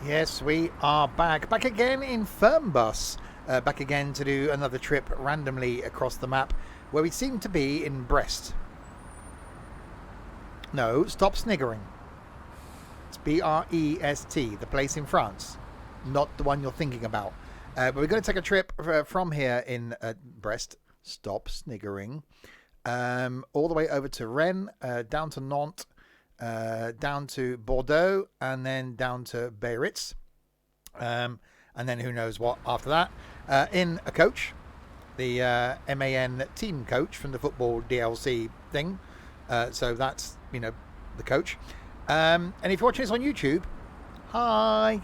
Yes, we are back. Back again in Fernbus. Back again to do another trip randomly across the map where we seem to be in Brest. No, stop sniggering. It's B-R-E-S-T, the place in France. Not the one you're thinking about. But we're going to take a trip from here in Brest. Stop sniggering. All the way over to Rennes, down to Nant, down to Bordeaux, and then down to Biarritz. And then who knows what after that. In a coach, the MAN team coach from the football DLC thing. So that's, the coach. And if you're watching this on YouTube, hi.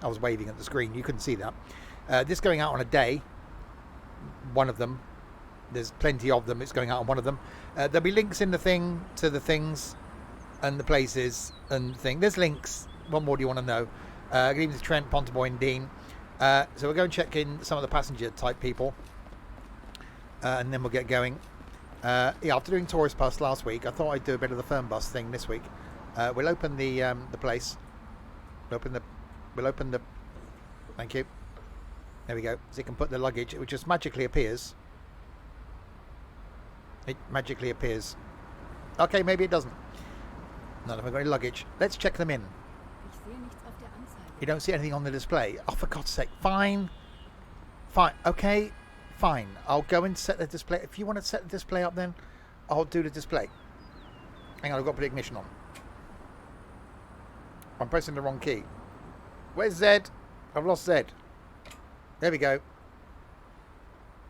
I was waving at the screen. You couldn't see that. This going out on a day. One of them. There's plenty of them. It's going out on one of them. There'll be links in the thing to the things and the places and thing. There's links. What more do you want to know? Good evening to Trent, Ponteboy and Dean. So we'll go and check in some of the passenger type people. And then we'll get going. After doing Tourist Bus last week, I thought I'd do a bit of the Fernbus thing this week. We'll open the place. We'll open the... Thank you. There we go. So you can put the luggage. It just magically appears. It magically appears. Okay, maybe it doesn't. None of them got any luggage. Let's check them in. You don't see anything on the display. Oh, for God's sake. Fine. Okay. Fine. I'll go and set the display. If you want to set the display up, then I'll do the display. Hang on, I've got to put the ignition on. I'm pressing the wrong key. Where's Z? I've lost Z. There we go.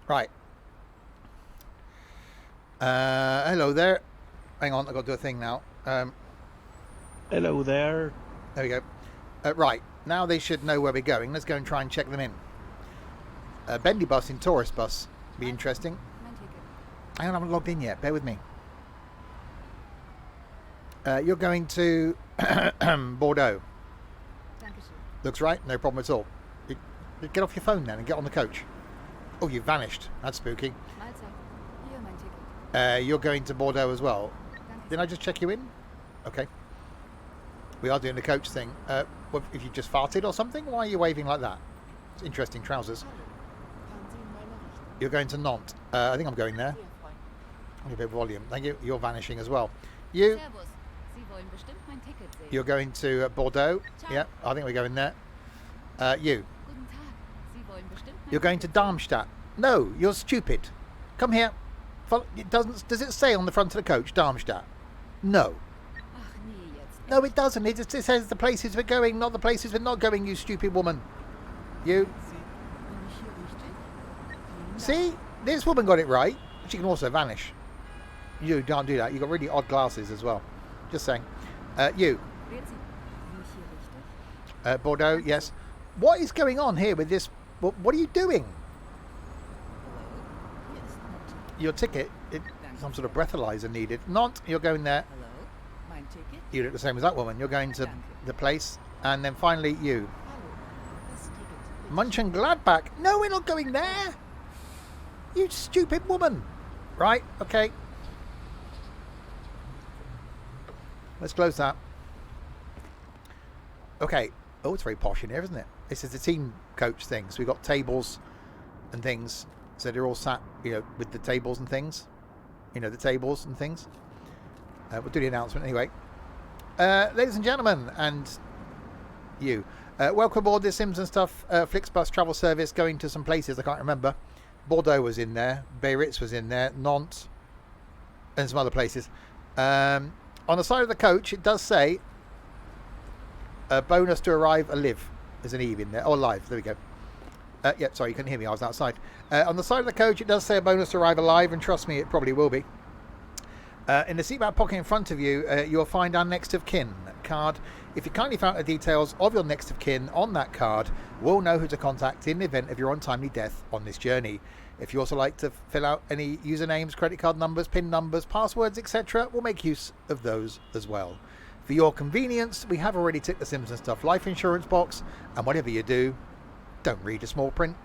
Right. Hello there. Hang on, I've got to do a thing now. Hello there. There we go. Right, now they should know where we're going. Let's go and try and check them in. Bendy bus in Tourist Bus. Be interesting. Hang on, I haven't logged in yet. Bear with me. You're going to Bordeaux. Looks right. No problem at all. Get off your phone then and get on the coach. Oh, you vanished. That's spooky. You're going to Bordeaux as well. Didn't I just check you in? Okay. We are doing the coach thing. If you just farted or something, why are you waving like that? It's interesting trousers. You're going to Nantes. I think I'm going there. A bit of volume. Thank you. You're vanishing as well. You're going to Bordeaux. Yeah, I think we're going there. You're going to Darmstadt. No, you're stupid. Come here. Does it say on the front of the coach, Darmstadt? No. No, it doesn't. It says the places we're going, not the places we're not going, you stupid woman. You. See? This woman got it right. She can also vanish. You can't do that. You've got really odd glasses as well. Just saying. You. Bordeaux, yes. What is going on here with this? What are you doing? Your ticket, some sort of breathalyzer needed. Not, you're going there. You look the same as that woman. You're going to the place. And then finally, you. Mönchengladbach. No, we're not going there. You stupid woman. Right, okay. Let's close that. Okay. Oh, it's very posh in here, isn't it? This is the team coach thing. So we've got tables and things. So they're all sat, with the tables and things. The tables and things. We'll do the announcement anyway. Ladies and gentlemen, and you. Welcome aboard this Sims and Stuff Flixbus travel service going to some places I can't remember. Bordeaux was in there. Biarritz was in there. Nantes. And some other places. On the side of the coach, it does say a bonus to arrive alive. There's an Eve in there. Oh, alive. There we go. Yeah, sorry, you couldn't hear me. I was outside. On the side of the coach, it does say a bonus to arrive alive, and trust me, it probably will be. In the seatbelt pocket in front of you, you'll find our next of kin card. If you kindly fill out the details of your next of kin on that card, we'll know who to contact in the event of your untimely death on this journey. If you also like to fill out any usernames, credit card numbers, PIN numbers, passwords, etc., we'll make use of those as well. For your convenience, we have already ticked the Sims and Stuff life insurance box, and whatever you do, don't read a small print.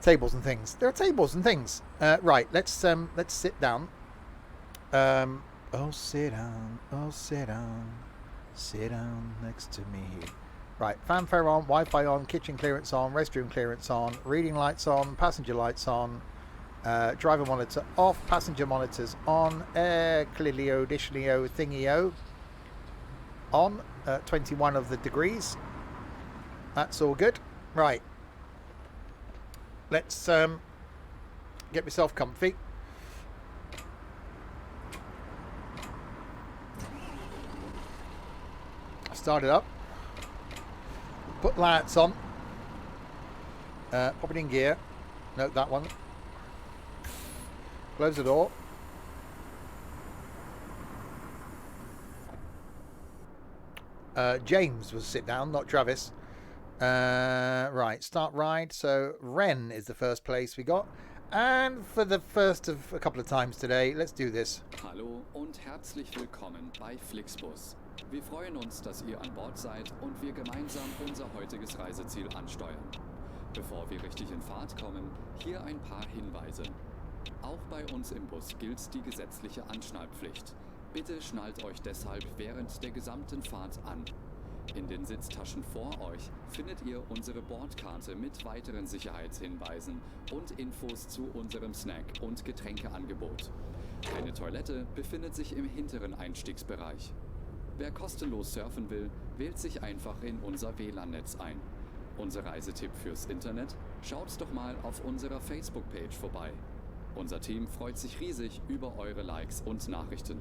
Tables and things. There are tables and things. Right, let's sit down. Oh, sit down. Oh, sit down. Sit down next to me. Right, fanfare on, Wi-Fi on, kitchen clearance on, restroom clearance on, reading lights on, passenger lights on, driver monitor off, passenger monitors on, air clilio, dishlio, thingio on, 21 of the degrees. That's all good. Right. Let's get myself comfy. Start it up. Put lights on. Pop it in gear. Note that one. Close the door. James was sit down, not Travis. Right, start ride. So Ren is the first place we got. And for the first of a couple of times today, let's do this. Hallo und herzlich willkommen bei Flixbus. Wir freuen uns, dass ihr an Bord seid und wir gemeinsam unser heutiges Reiseziel ansteuern. Bevor wir richtig in Fahrt kommen, hier ein paar Hinweise. Auch bei uns im Bus gilt die gesetzliche Anschnallpflicht. Bitte schnallt euch deshalb während der gesamten Fahrt an. In den Sitztaschen vor euch findet ihr unsere Bordkarte mit weiteren Sicherheitshinweisen und Infos zu unserem Snack- und Getränkeangebot. Eine Toilette befindet sich im hinteren Einstiegsbereich. Wer kostenlos surfen will, wählt sich einfach in unser WLAN-Netz ein. Unser Reisetipp fürs Internet? Schaut doch mal auf unserer Facebook-Page vorbei. Unser Team freut sich riesig über eure Likes und Nachrichten.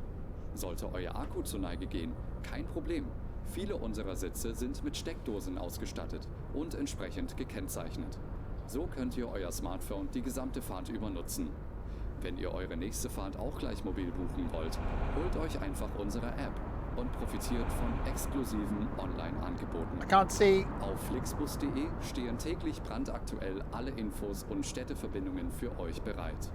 Sollte euer Akku zur Neige gehen, kein Problem. Viele unserer Sitze sind mit Steckdosen ausgestattet und entsprechend gekennzeichnet. So könnt ihr euer Smartphone die gesamte Fahrt über nutzen. Wenn ihr eure nächste Fahrt auch gleich mobil buchen wollt, holt euch einfach unsere App und profitiert von exklusiven Online-Angeboten. I can't see. Auf flixbus.de stehen täglich brandaktuell alle Infos und Städteverbindungen für euch bereit.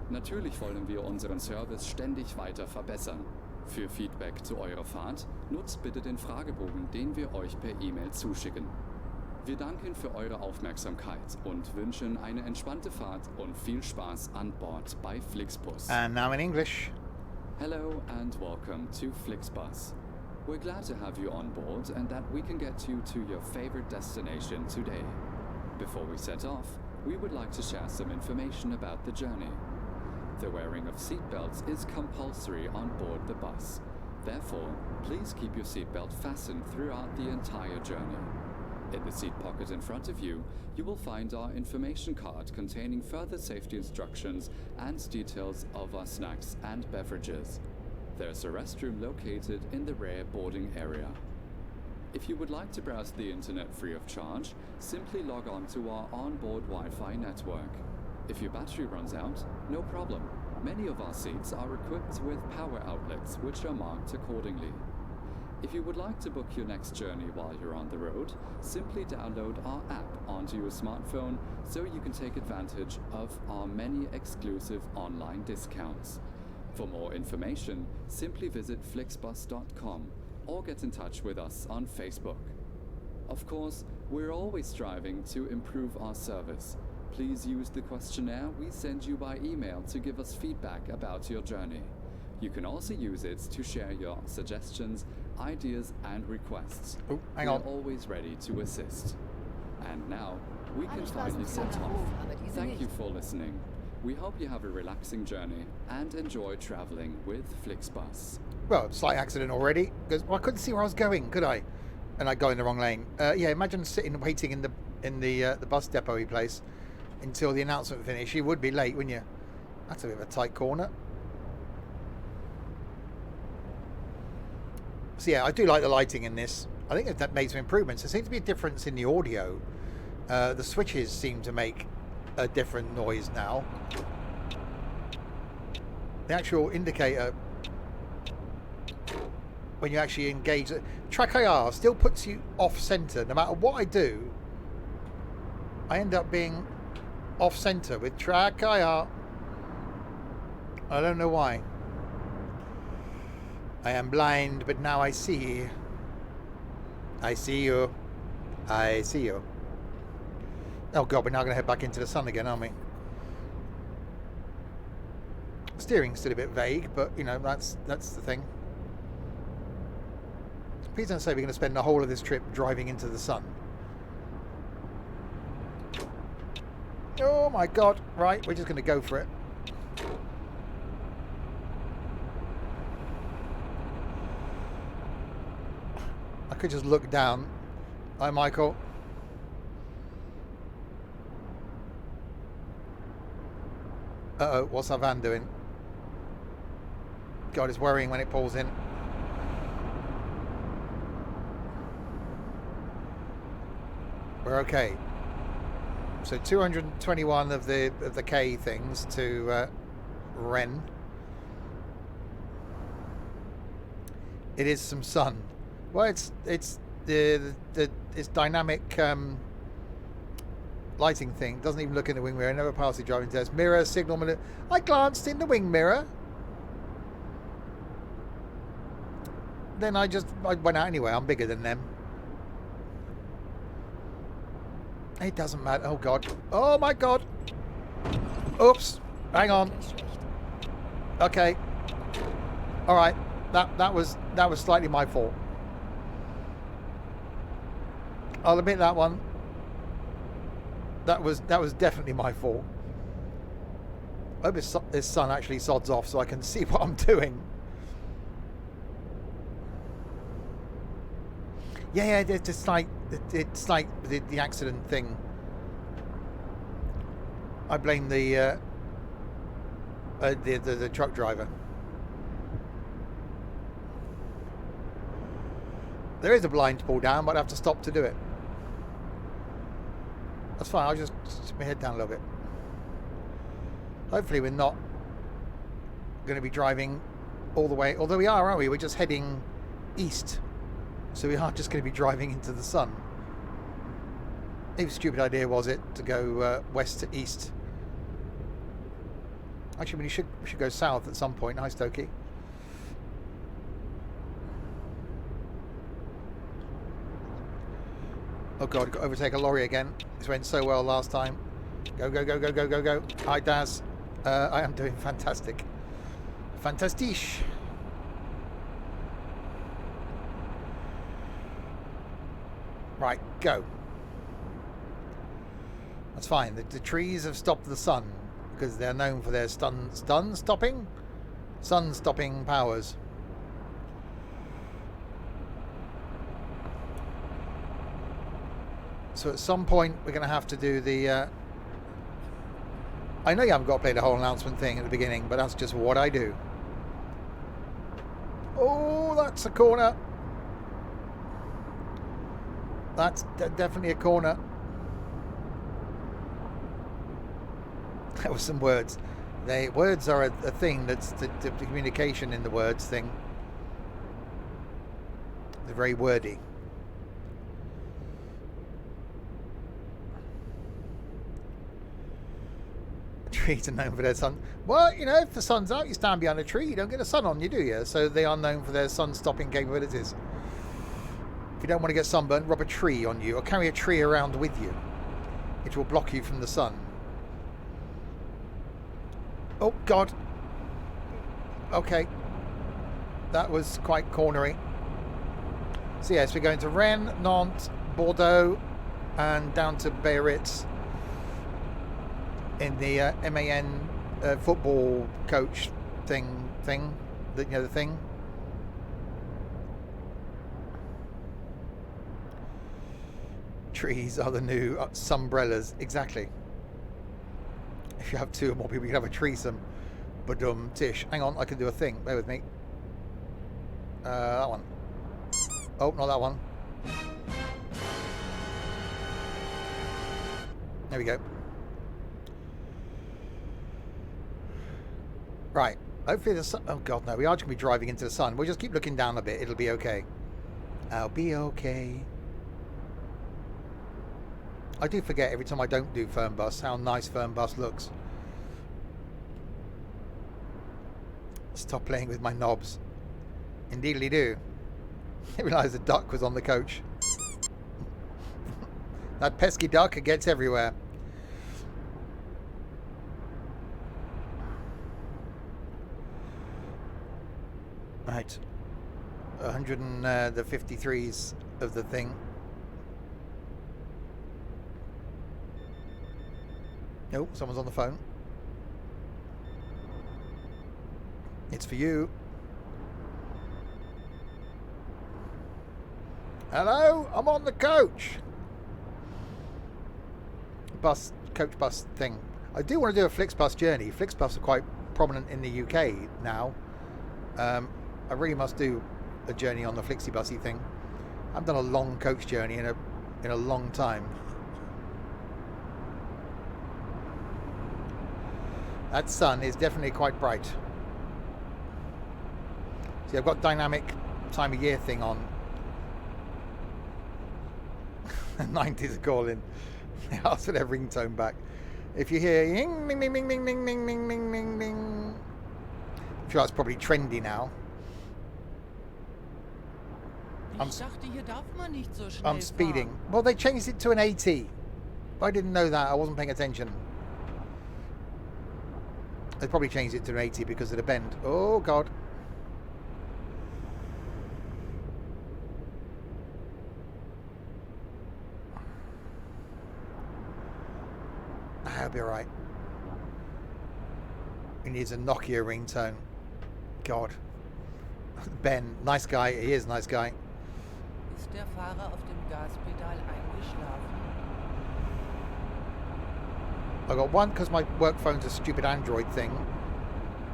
Natürlich wollen wir unseren Service ständig weiter verbessern. Für Feedback zu eurer Fahrt nutzt bitte den Fragebogen, den wir euch per E-Mail zuschicken. Wir danken für eure Aufmerksamkeit und wünschen eine entspannte Fahrt und viel Spaß an Bord bei Flixbus. And now in English. Hello and welcome to Flixbus. We're glad to have you on board and that we can get you to your favorite destination today. Before we set off, we would like to share some information about the journey. The wearing of seatbelts is compulsory on board the bus. Therefore, please keep your seatbelt fastened throughout the entire journey. In the seat pocket in front of you, you will find our information card containing further safety instructions and details of our snacks and beverages. There's a restroom located in the rear boarding area. If you would like to browse the internet free of charge, simply log on to our onboard Wi-Fi network. If your battery runs out, no problem. Many of our seats are equipped with power outlets which are marked accordingly. If you would like to book your next journey while you're on the road, simply download our app onto your smartphone so you can take advantage of our many exclusive online discounts. For more information, simply visit flixbus.com or get in touch with us on Facebook. Of course, we're always striving to improve our service. Please use the questionnaire we send you by email to give us feedback about your journey. You can also use it to share your suggestions, ideas and requests. Oh, hang on. We're always ready to assist. And now, we can finally set off. Thank you for listening. We hope you have a relaxing journey and enjoy traveling with Flixbus. Well, slight accident already, because I couldn't see where I was going, could I? And I go in the wrong lane. Yeah, imagine sitting waiting in the bus depot place until the announcement finished. You would be late, wouldn't you? That's a bit of a tight corner. So yeah, I do like the lighting in this. I think that made some improvements. There seems to be a difference in the audio. The switches seem to make a different noise now. The actual indicator, when you actually engage, track IR still puts you off center. No matter what I do, I end up being off center with track IR. I don't know why. I am blind, but now I see. I see you. I see you. Oh god, we're now going to head back into the sun again, aren't we? Steering's still a bit vague, but you know, that's the thing. Please don't say we're going to spend the whole of this trip driving into the sun. Oh my god. Right, we're just going to go for it. I could just look down. Hi, Michael. Uh-oh, what's our van doing? God, it's worrying when it pulls in. We're okay. So 221 of the K things to Ren. It is some sun. Well, it's dynamic lighting thing. Doesn't even look in the wing mirror. Never pass the driving test. Mirror signal. I glanced in the wing mirror. Then I went out anyway. I'm bigger than them. It doesn't matter. Oh god. Oh my god. Oops. Hang on. Okay. All right. That was slightly my fault. I'll admit that one. That was definitely my fault. I hope this sun actually sods off so I can see what I'm doing. Yeah, it's like the accident thing. I blame the truck driver. There is a blind to pull down, but I have to stop to do it. That's fine. I'll just stick my head down a little bit. Hopefully, we're not going to be driving all the way. Although we are, aren't we? We're just heading east. So we aren't just going to be driving into the sun. Even stupid idea was it to go west to east. Actually, we should go south at some point. Hi, Stokey. Oh god, got to overtake a lorry again. This went so well last time. Go, go, go, go, go, go, go. Hi, Daz. I am doing fantastic. Fantastiche. Right, go. That's fine. The trees have stopped the sun because they're known for their sun-stopping powers. So at some point we're going to have to do the... I know you haven't got to play the whole announcement thing at the beginning, but that's just what I do. Oh, that's a corner. That's definitely a corner. That was some words. Words are a thing. That's the communication in the words thing. They're very wordy. Trees are known for their sun. Well, you know, if the sun's out, you stand behind a tree. You don't get the sun on you, do you? So they are known for their sun-stopping capabilities. If you don't want to get sunburned, rub a tree on you or carry a tree around with you. It will block you from the sun. Oh, God. Okay. That was quite cornery. So, yes, we're going to Rennes, Nantes, Bordeaux, and down to Biarritz in the MAN football coach thing. The thing. Trees are the new sunbrellas. Exactly. If you have two or more people, you can have a threesome. Tish. Hang on, I can do a thing. Bear with me. That one. Oh, not that one. There we go. Right. Hopefully the sun... Oh, God, no. We are just going to be driving into the sun. We'll just keep looking down a bit. It'll be okay. I'll be okay. I do forget every time I don't do Fernbus how nice Fernbus looks. Stop playing with my knobs. Indeedly do. I realised the duck was on the coach. That pesky duck, it gets everywhere. Right. the 53s of the thing. Nope, someone's on the phone. It's for you. Hello, I'm on the coach. Coach bus thing. I do want to do a Flixbus journey. Flixbus are quite prominent in the UK now. I really must do a journey on the Flixibusy thing. I've done a long coach journey in a long time. That sun is definitely quite bright. See, I've got dynamic time of year thing on. 90s are calling. They ask for their ringtone back. If you hear ding, ding, ding, ding, ding, ding, ding, ding, ding, ding, ding, I'm sure that's probably trendy now. I'm speeding. Well, they changed it to an 80. I didn't know that. I wasn't paying attention. They probably changed it to an 80 because of the bend. Oh, God. I'll be alright. He needs a Nokia ringtone. God. Ben, nice guy. He is a nice guy. Ist der Fahrer auf dem Gaspedal eingeschlafen? I got one because my work phone's a stupid Android thing.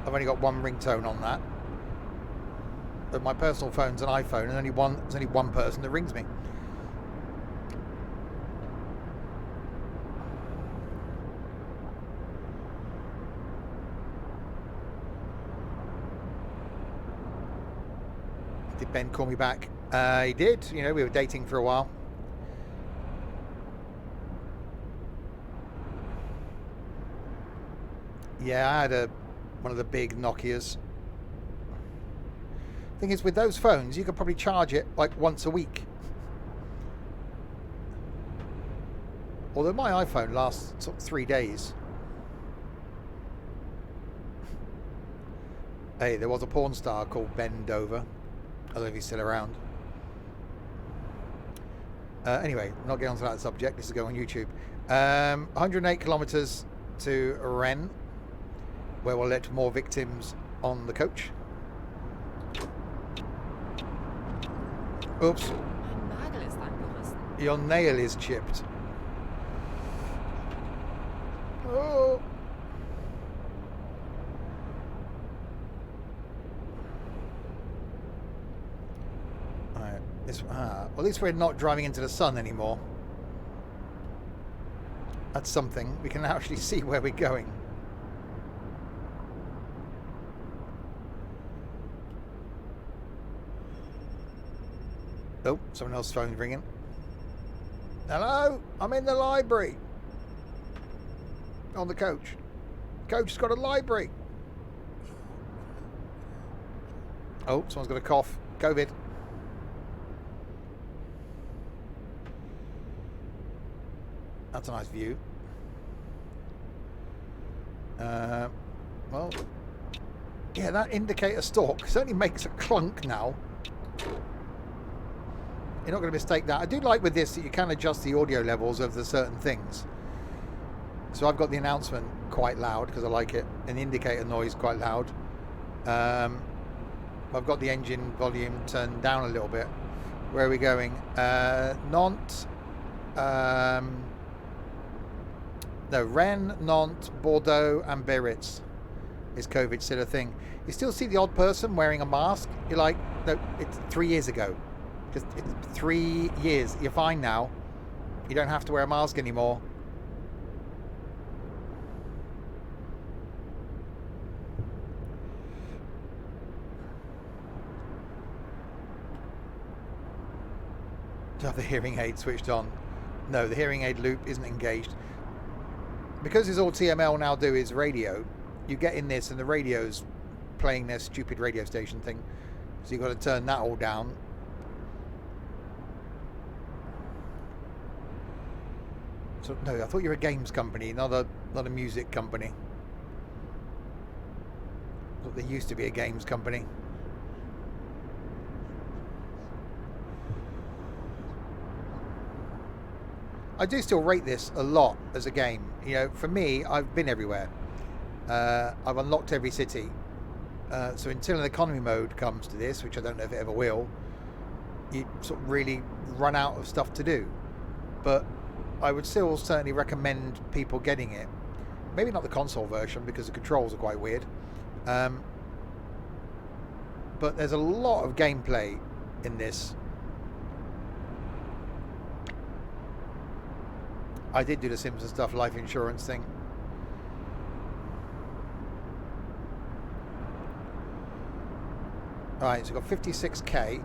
I've only got one ringtone on that. But my personal phone's an iPhone, and there's only one person that rings me. Did Ben call me back? He did. You know, we were dating for a while. Yeah, I had one of the big Nokias. Thing is, with those phones, you could probably charge it like once a week. Although my iPhone lasts sort of 3 days. Hey, there was a porn star called Ben Dover. I don't know if he's still around. Anyway, not getting onto that subject. This is going on YouTube. 108 kilometers to Rennes, where we'll let more victims on the coach. Oops. Mein Nagel ist angerissen. Your nail is chipped. Oh. Well, at least we're not driving into the sun anymore. That's something. We can actually see where we're going. Oh, someone else's phone's ringing. Hello? I'm in the library. On the coach. Coach has got a library. Oh, someone's got a cough. COVID. That's a nice view. Well, yeah, that indicator stalk certainly makes a clunk now. You're not going to mistake that. I do like with this that you can adjust the audio levels of the certain things. So I've got the announcement quite loud because I like it, and the indicator noise quite loud. I've got the engine volume turned down a little bit. Where are we going? Nant. No, Rennes, Nantes, Bordeaux and Biarritz. Is COVID still a thing? You still see the odd person wearing a mask. You're like, no, it's 3 years ago. Just it's 3 years. You're fine now. You don't have to wear a mask anymore. Do you have the hearing aid switched on? No, the hearing aid loop isn't engaged. Because it's all TML now do is radio, you get in this and the radio's playing their stupid radio station thing. So you've got to turn that all down. So no, I thought you were a games company, not a music company. I thought there used to be a games company. I do still rate this a lot as a game. You know, for me, I've been everywhere. I've unlocked every city. So until an economy mode comes to this, which I don't know if it ever will, you sort of really run out of stuff to do. But I would still certainly recommend people getting it. Maybe not the console version because the controls are quite weird. But there's a lot of gameplay in this. I did do the Simpsons stuff, life insurance thing. Alright, so we've got 56k.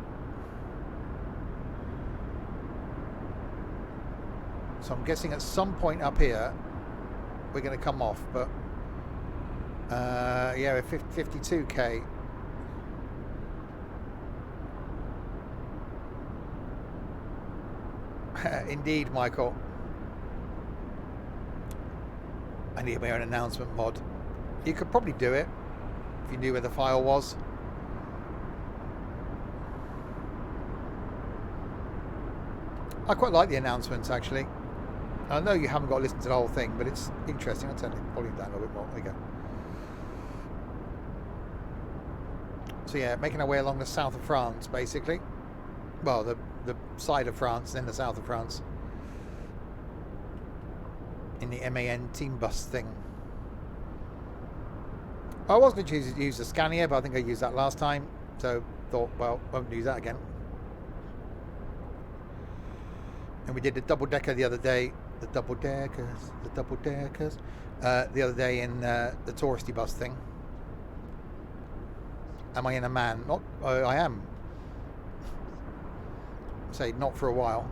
So I'm guessing at some point up here we're going to come off, but yeah, we're 52k. Indeed, Michael. I need my own announcement mod. You could probably do it if you knew where the file was. I quite like the announcements, actually. I know you haven't got to listen to the whole thing, but it's interesting. I'll turn the volume down a little bit more. There you go. So yeah, making our way along the south of France, basically. Well, the side of France, then the south of France. In the MAN team bus thing. I was going to use the Scania, but I think I used that last time. So thought, well, won't use that again. And we did the double-decker the other day. The double-deckers. The other day in the touristy bus thing. Am I in a man? Not. I am. Say not for a while.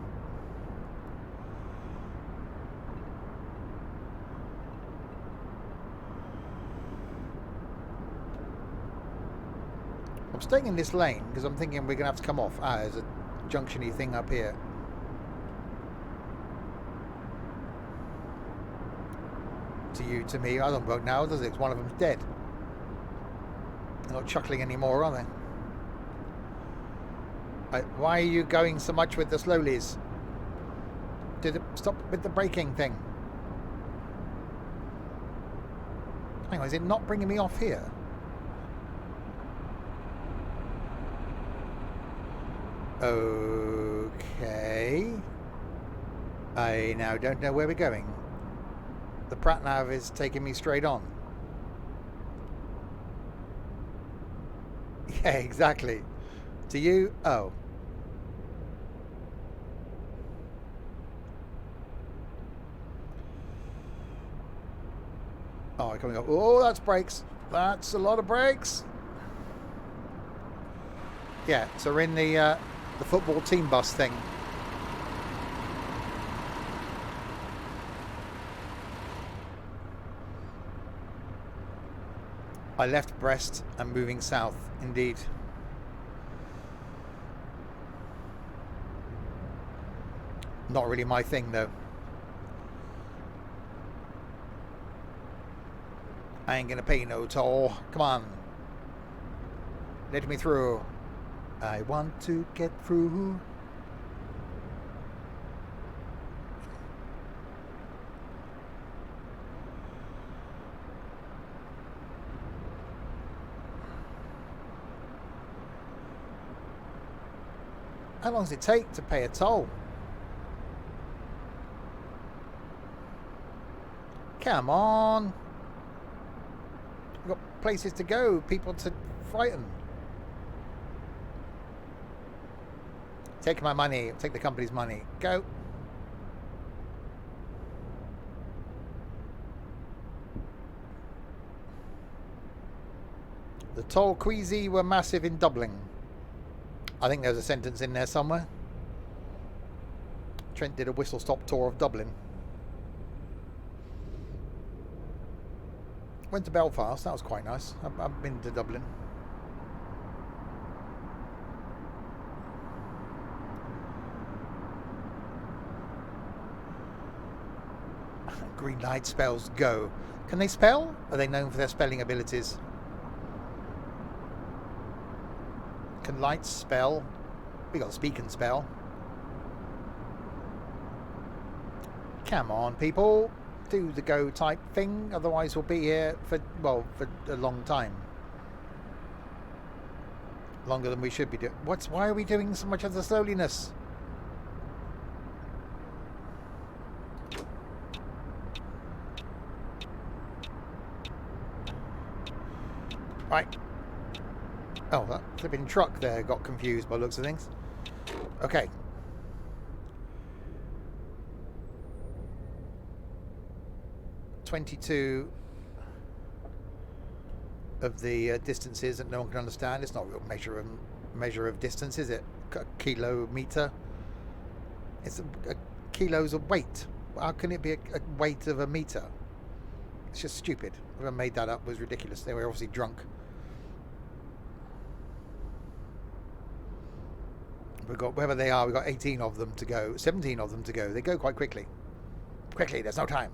I'm staying in this lane because I'm thinking we're going to have to come off. Ah, there's a junction-y thing up here. To you, to me, I don't work now, does it? One of them's dead. They're not chuckling anymore, are they? Why are you going so much with the slowlies? Did it stop with the braking thing? Hang on, is it not bringing me off here? Okay. I now don't know where we're going. The prat-nav is taking me straight on. Yeah, exactly. To you? Oh. Oh, coming up. Oh, that's brakes. That's a lot of brakes. Yeah, so we're in the football team bus thing. I left Brest and moving south, indeed. Not really my thing, though. I ain't gonna pay no toll. Come on. Let me through. I want to get through. How long does it take to pay a toll? Come on. We've got places to go, people to frighten. Take my money, take the company's money. Go. The toll queasy were massive in Dublin. I think there's a sentence in there somewhere. Trent did a whistle-stop tour of Dublin. Went to Belfast, that was quite nice. I've been to Dublin. Green light spells go. Can they spell? Are they known for their spelling abilities? Can lights spell? We got speak and spell. Come on, people. Do the go type thing. Otherwise, we'll be here for, well, for a long time. Longer than we should be doing. Why are we doing so much of the slowliness? Right. Oh, that flipping truck there got confused by the looks of things. Okay. .22 of the distances that no one can understand. It's not a real measure of distance, is it? Kilometer. It's a kilos of weight. How can it be a weight of a meter? It's just stupid. Whoever made that up was ridiculous. They were obviously drunk. We've got, wherever they are, we've got 18 of them to go. 17 of them to go. They go quite quickly. Quickly, there's no time.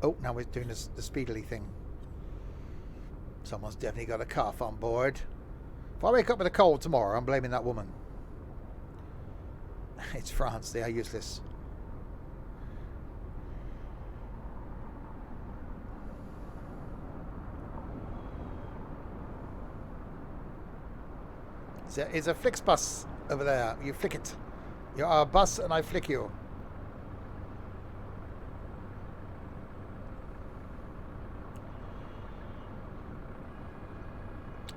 Oh, now we're doing the speedily thing. Someone's definitely got a cough on board. If I wake up with a cold tomorrow, I'm blaming that woman. It's France. They are useless. There is a Flixbus over there. You flick it. You are a bus and I flick you.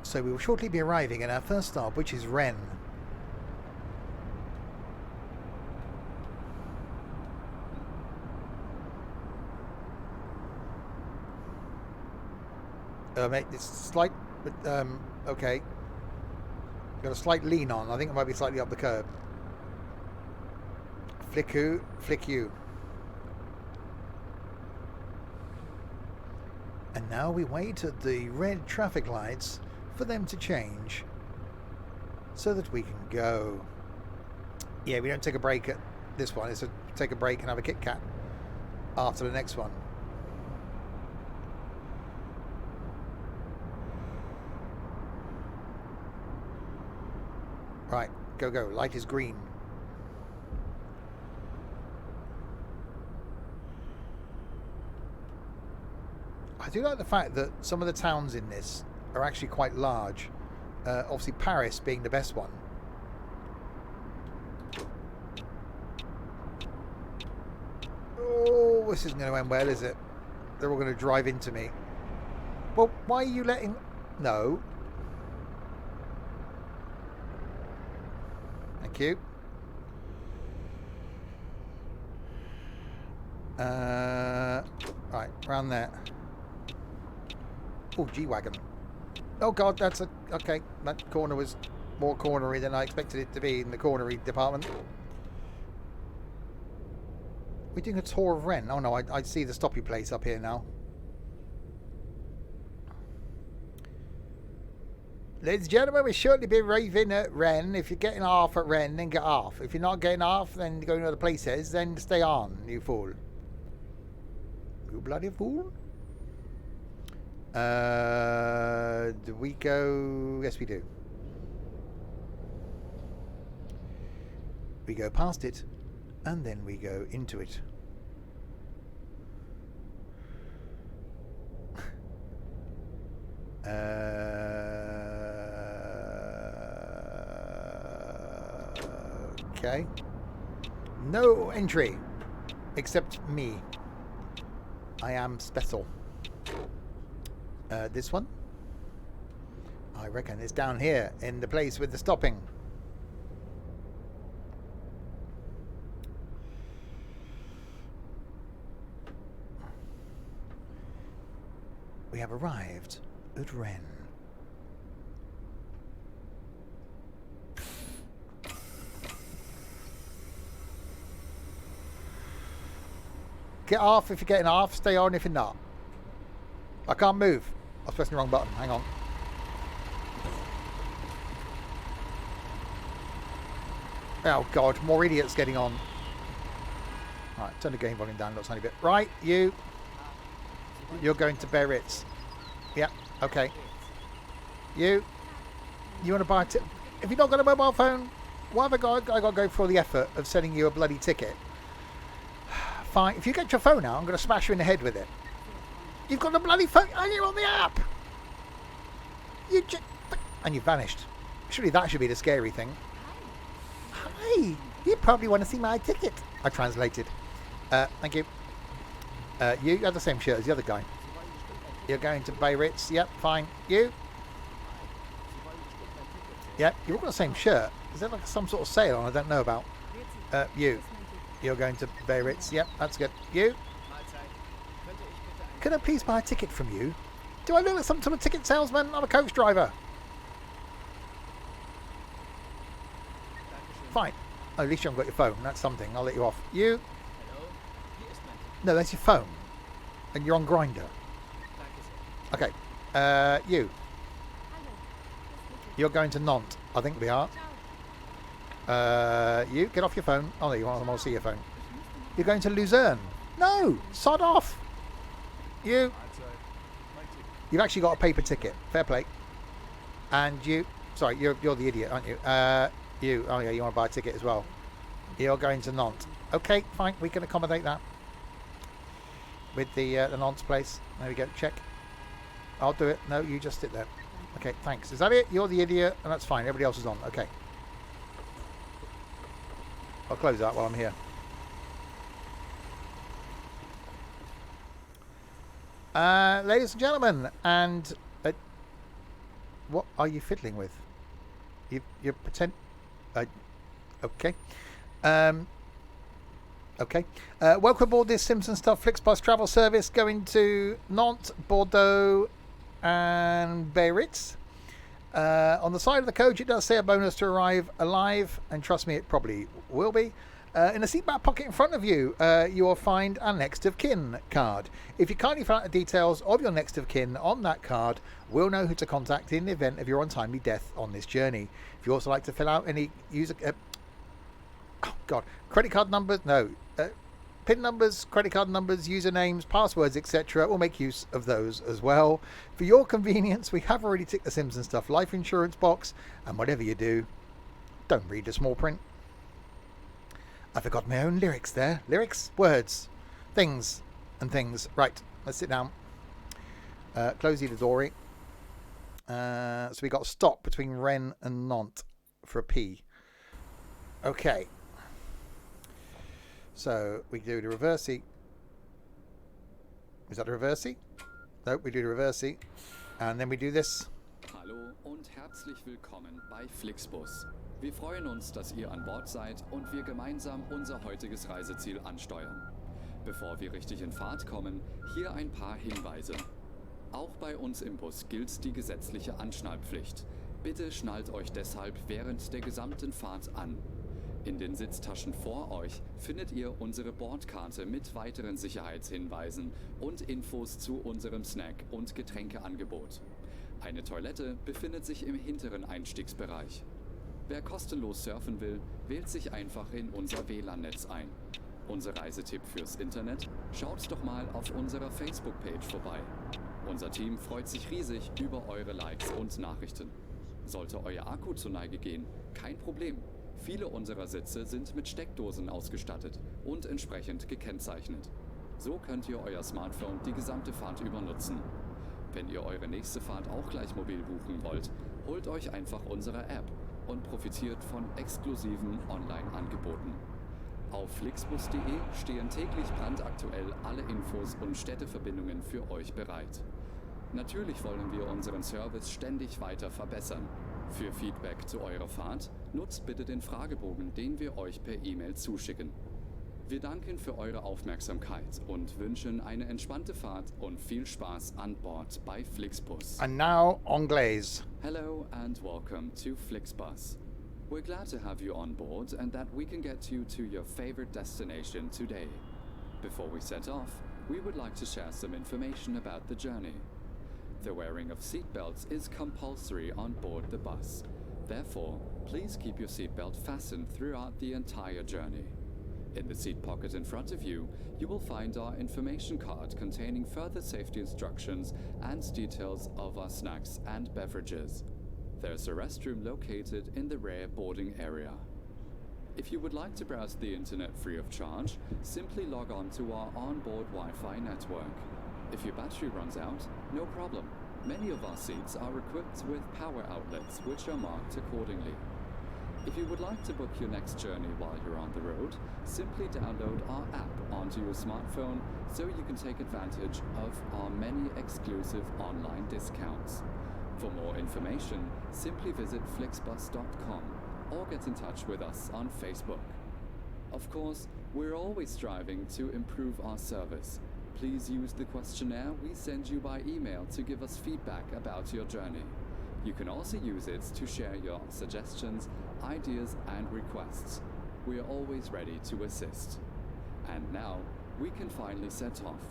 So we will shortly be arriving at our first stop, which is Rennes. Mate, it's slight, but okay. Got a slight lean on. I think it might be slightly up the curb. Flick you. And now we wait at the red traffic lights for them to change so that we can go. Yeah, we don't take a break at this one. It's a take a break and have a Kit Kat after the next one. Right, go. Light is green. I do like the fact that some of the towns in this are actually quite large. Obviously Paris being the best one. Oh, this isn't going to end well, is it? They're all going to drive into me. Well, why are you letting... No. Thank you. Right, round there. Oh, G-Wagon. Oh god, that's a... Okay, that corner was more cornery than I expected it to be in the cornery department. We're doing a tour of Rennes. Oh no, I see the stoppy place up here now. Ladies and gentlemen, we'll shortly be arriving at Rennes. If you're getting off at Rennes, then get off. If you're not getting off, then going to other places, then stay on, you fool. You bloody fool. Do we go? Yes, we do. We go past it, and then we go into it. Okay. No entry, except me. I am special. This one? I reckon it's down here in the place with the stopping. We have arrived at Rennes. Get off if you're getting off, stay on if you're not. I can't move. I was pressing the wrong button. Hang on. Oh god, more idiots getting on. Right, turn the game volume down a little tiny bit. Right, you're going to Biarritz. Yeah, okay. You want to buy a ticket? If you've not got a mobile phone, why have I got to go through all the effort of sending you a bloody ticket? Fine. If you get your phone out, I'm going to smash you in the head with it. You've got the bloody phone and you're on the app. And you've vanished. Surely that should be the scary thing. Hi. You probably want to see my ticket. I translated. Thank you. You have the same shirt as the other guy. You're going to Biarritz. Yep, fine. You? Yep, you've all got the same shirt. Is there like some sort of sale on I don't know about? You're going to Biarritz. Yep, that's good. You? Could I please buy a ticket from you? Do I look like some sort of ticket salesman? I'm a coach driver. Fine. Oh, at least you haven't got your phone. That's something. I'll let you off. You? No, that's your phone. And you're on Grindr. Okay. You? You're going to Nant. I think we are. You? Get off your phone. Oh, there you are. I'll see your phone. You're going to Luzerne. No! Sod off! You? You've actually got a paper ticket. Fair play. And you? Sorry, you're the idiot, aren't you? You? Oh yeah, you want to buy a ticket as well. You're going to Nantes. Okay, fine. We can accommodate that. With the Nantes place. There we go. Check. I'll do it. No, you just sit there. Okay, thanks. Is that it? You're the idiot, and that's fine. Everybody else is on. Okay. I'll close that while I'm here. Ladies and gentlemen, and what are you fiddling with? You pretend. Okay. Okay. Welcome aboard this Simpson Stuff Flixbus travel service going to Nantes, Bordeaux, and Biarritz. On the side of the coach, it does say a bonus to arrive alive, and trust me, it probably will be. In the seat back pocket in front of you, you will find a next of kin card. If you kindly fill out the details of your next of kin on that card, we'll know who to contact in the event of your untimely death on this journey. If you also like to fill out any user... credit card numbers... No. PIN numbers, credit card numbers, usernames, passwords, etc. We'll make use of those as well. For your convenience, we have already ticked the Simpson Stuff life insurance box, and whatever you do, don't read the small print. I forgot my own lyrics there. Lyrics? Words. Things. And things. Right. Let's sit down. Close the door. So we got a stop between Rennes and Nantes for a P. Okay. So we do the reversey. Is that the reversey? Nope, we do the reversey. And then we do this. Hallo und herzlich willkommen bei Flixbus. Wir freuen uns, dass ihr an Bord seid und wir gemeinsam unser heutiges Reiseziel ansteuern. Bevor wir richtig in Fahrt kommen, hier ein paar Hinweise. Auch bei uns im Bus gilt die gesetzliche Anschnallpflicht. Bitte schnallt euch deshalb während der gesamten Fahrt an. In den Sitztaschen vor euch findet ihr unsere Bordkarte mit weiteren Sicherheitshinweisen und Infos zu unserem Snack- und Getränkeangebot. Eine Toilette befindet sich im hinteren Einstiegsbereich. Wer kostenlos surfen will, wählt sich einfach in unser WLAN-Netz ein. Unser Reisetipp fürs Internet? Schaut doch mal auf unserer Facebook-Page vorbei. Unser Team freut sich riesig über eure Likes und Nachrichten. Sollte euer Akku zur Neige gehen, kein Problem. Viele unserer Sitze sind mit Steckdosen ausgestattet und entsprechend gekennzeichnet. So könnt ihr euer Smartphone die gesamte Fahrt über nutzen. Wenn ihr eure nächste Fahrt auch gleich mobil buchen wollt, holt euch einfach unsere App und profitiert von exklusiven Online-Angeboten. Auf flixbus.de stehen täglich brandaktuell alle Infos und Städteverbindungen für euch bereit. Natürlich wollen wir unseren Service ständig weiter verbessern. Für Feedback zu eurer Fahrt nutzt bitte den Fragebogen, den wir euch per E-Mail zuschicken. Wir danken für eure Aufmerksamkeit und wünschen eine entspannte Fahrt und viel Spaß an Bord bei Flixbus. And now, Anglaise. Hello and welcome to Flixbus. We're glad to have you on board and that we can get you to your favorite destination today. Before we set off, we would like to share some information about the journey. The wearing of seatbelts is compulsory on board the bus. Therefore, please keep your seatbelt fastened throughout the entire journey. In the seat pocket in front of you, you will find our information card containing further safety instructions and details of our snacks and beverages. There's a restroom located in the rear boarding area. If you would like to browse the internet free of charge, simply log on to our onboard Wi-Fi network. If your battery runs out, no problem. Many of our seats are equipped with power outlets, which are marked accordingly. If you would like to book your next journey while you're on the road, simply download our app onto your smartphone so you can take advantage of our many exclusive online discounts. For more information, simply visit flixbus.com or get in touch with us on Facebook. Of course, we're always striving to improve our service. Please use the questionnaire we send you by email to give us feedback about your journey. You can also use it to share your suggestions, ideas, and requests. We are always ready to assist. And now, we can finally set off.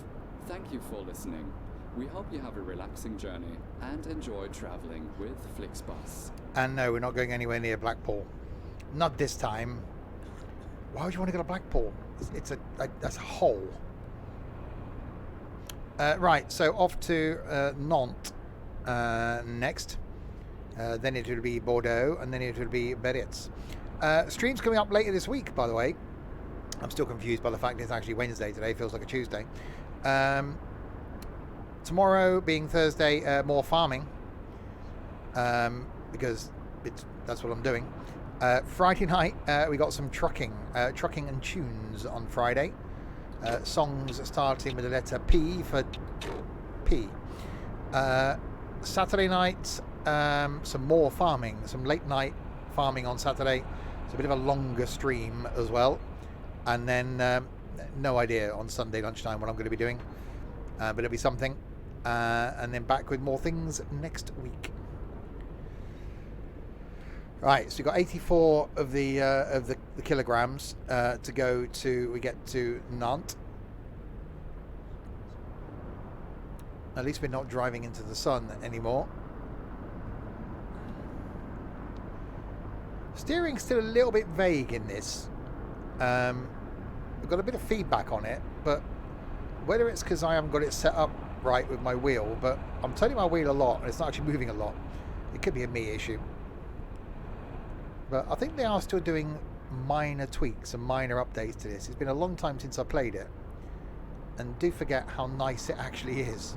Thank you for listening. We hope you have a relaxing journey and enjoy traveling with Flixbus. And no, we're not going anywhere near Blackpool. Not this time. Why would you want to go to Blackpool? That's a hole. Right, so off to Nant next. Then it will be Bordeaux, and then it will be Biarritz. Stream's coming up later this week, by the way. I'm still confused by the fact it's actually Wednesday today. Feels like a Tuesday. Tomorrow, being Thursday, more farming, because that's what I'm doing. Friday night, we got some trucking and tunes on Friday. Songs starting with the letter P for P. Saturday night, some more farming, some late night farming on Saturday. It's a bit of a longer stream as well. And then no idea on Sunday lunchtime what I'm going to be doing, but it'll be something. And then back with more things next week. Right, so we've got 84 of the kilograms to go to. We get to Nant. At least we're not driving into the sun anymore. Steering's still a little bit vague in this. We've got a bit of feedback on it, but whether it's because I haven't got it set up right with my wheel, but I'm turning my wheel a lot and it's not actually moving a lot. It could be a me issue. But I think they are still doing minor tweaks and minor updates to this. It's been a long time since I played it, and do forget how nice it actually is.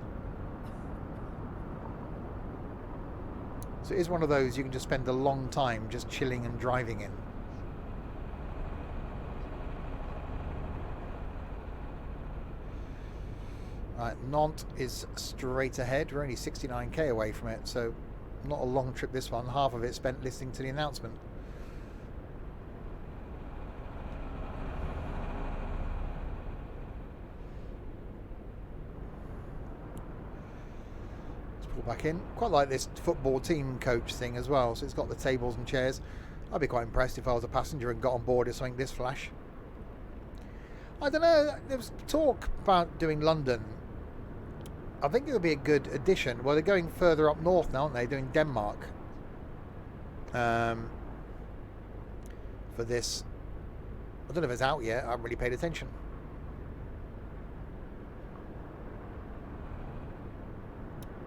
So it is one of those you can just spend a long time just chilling and driving in. Right, Nant is straight ahead. We're only 69k away from it, so not a long trip this one. Half of it spent listening to the announcement. Let's pull back in. Quite like this football team coach thing as well. So it's got the tables and chairs. I'd be quite impressed if I was a passenger and got on board with something this flash. I don't know. There was talk about doing London. I think it would be a good addition. Well, they're going further up north now, aren't they? Doing Denmark for this. I don't know if it's out yet. I haven't really paid attention.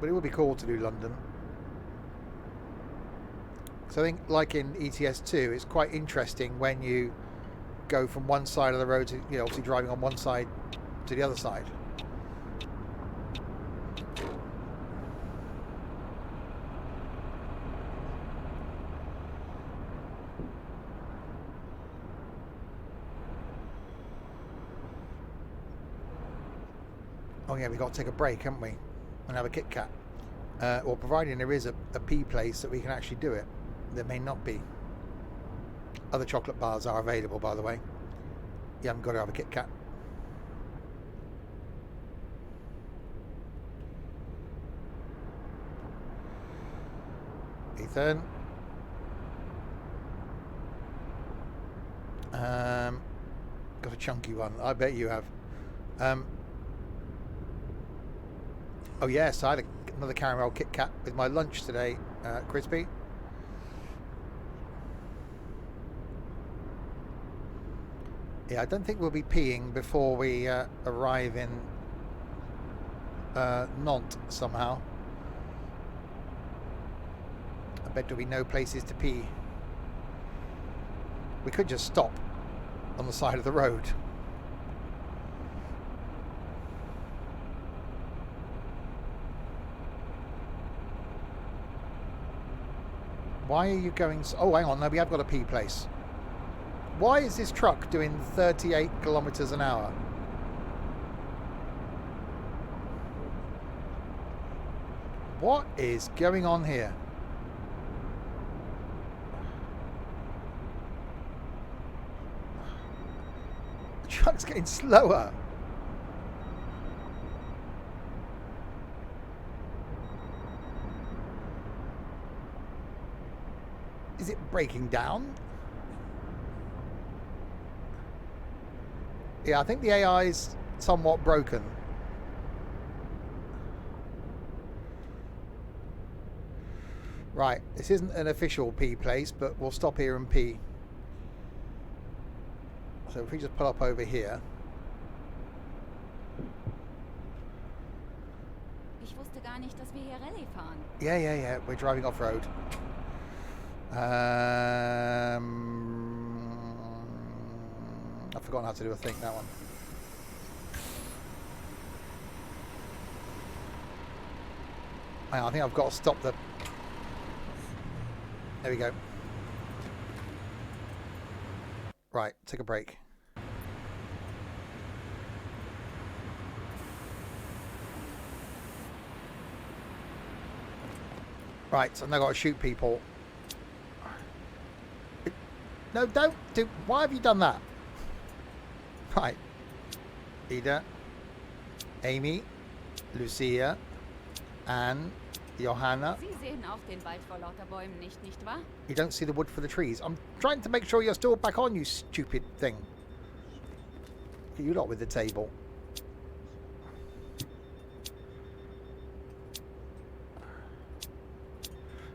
But it would be cool to do London. So I think, like in ETS2, it's quite interesting when you go from one side of the road to, you know, obviously driving on one side to the other side. Oh yeah, we've got to take a break, haven't we? And have a Kit Kat. Or providing there is a P place that we can actually do it. There may not be. Other chocolate bars are available, by the way. You haven't got to have a Kit Kat. Ethan. Got a chunky one. I bet you have. Oh yes, I had another caramel Kit Kat with my lunch today, crispy. Yeah, I don't think we'll be peeing before we arrive in Nant somehow. bet there'll be no places to pee. We could just stop on the side of the road. Why are you going... Oh, hang on. No, we have got a pee place. Why is this truck doing 38 kilometers an hour? What is going on here? The truck's getting slower. Is it breaking down? Yeah, I think the AI is somewhat broken. Right, this isn't an official pee place, but we'll stop here and pee. So if we just pull up over here. Ich wusste gar nicht, dass wir hier Rallye fahren. Yeah, we're driving off-road. I've forgotten how to do a thing, that one. Hang on, I think I've got to stop the... There we go. Right, take a break. Right, so I've now got to shoot people. No, don't do... Why have you done that? Right. Ida, Amy, Lucia, Anne, Johanna. Sie sehen auch den Wald vor lauter Bäumen nicht, nicht wahr? You don't see the wood for the trees. I'm trying to make sure you're still back on, you stupid thing. You lot with the table.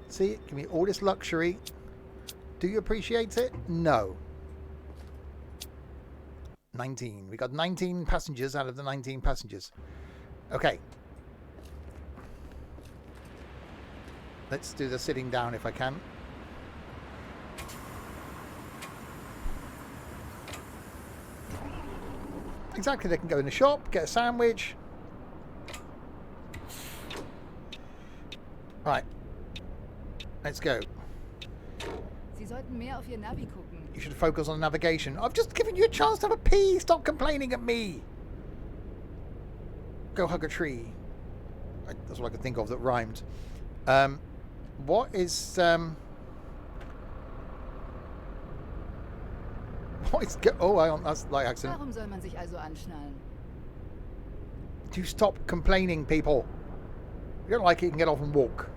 See, give me all this luxury. Do you appreciate it? No. 19. We got 19 passengers out of the 19 passengers. Okay. Let's do the sitting down if I can. Exactly, they can go in the shop, get a sandwich. Right. Let's go. Sie sollten mehr auf Ihr Navi gucken. You should focus on navigation. I've just given you a chance to have a pee. Stop complaining at me. Go hug a tree. That's what I could think of that rhymed. What is... What is... Oh, hang on. That's like accident. Warum soll man sich also anschnallen? Do stop complaining, people. If you don't like it, you can get off and walk.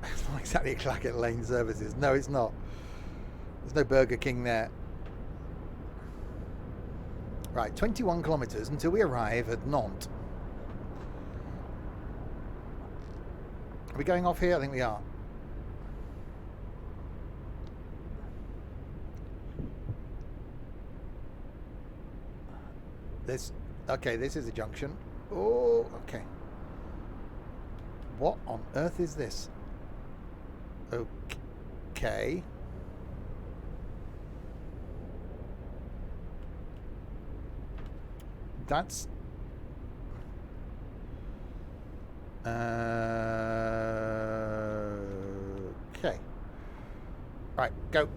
It's not exactly Clackett Lane Services. No, it's not. There's no Burger King there. Right, 21 kilometres until we arrive at Nant. Are we going off here? I think we are. Okay, this is a junction. Oh, okay. What on earth is this? Okay. That's... okay. Right, go.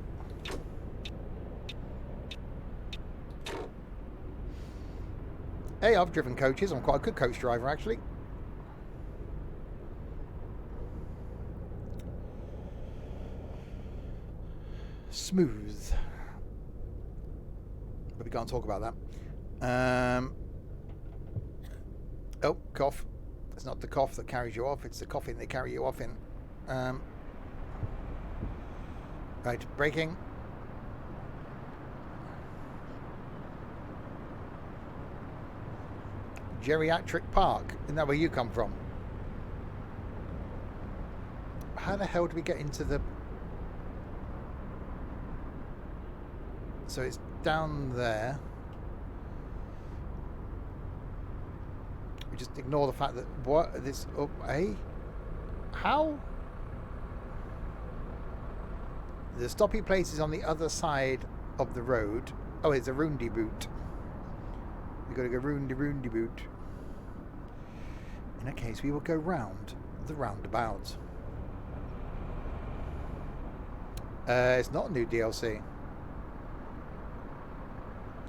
Hey, I've driven coaches. I'm quite a good coach driver, actually. Smooth. But we can't talk about that. Oh, cough. It's not the cough that carries you off, it's the coughing they carry you off in. Right, braking. Geriatric Park. Isn't that where you come from? How the hell do we get into the... So it's down there. We just ignore the fact that what this how the stopping place is on the other side of the road. Oh, it's a roundy boot. We've got to go roundy boot. In that case, we will go round the roundabout. It's not new DLC,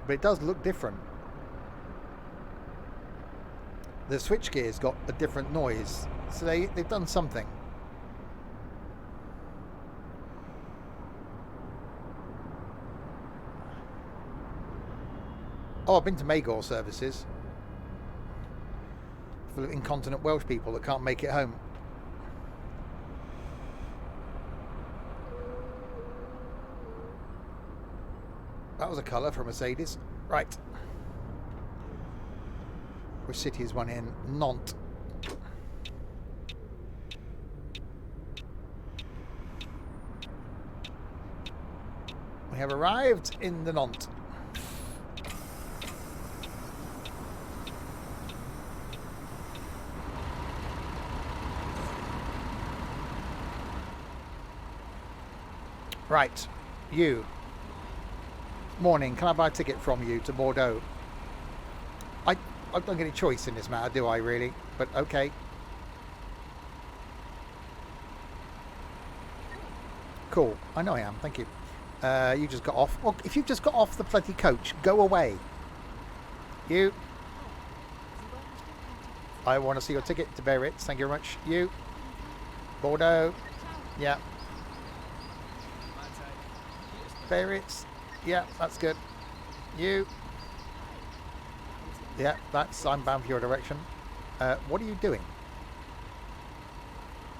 but it does look different. The switchgear's got a different noise, so they've done something. Oh, I've been to Magor services. Full of incontinent Welsh people that can't make it home. That was a colour for a Mercedes. Right. Which city is one in? Nant. We have arrived in the Nant. Right, you. Morning, can I buy a ticket from you to Bordeaux? I don't get any choice in this matter, do I really? But okay. Cool, I know I am, thank you. You just got off. Well, if you've just got off the bloody coach, go away. You. I want to see your ticket to Biarritz, thank you very much. You. Bordeaux. Yeah. Biarritz. Yeah, that's good. You. Yeah, I'm bound for your direction. What are you doing?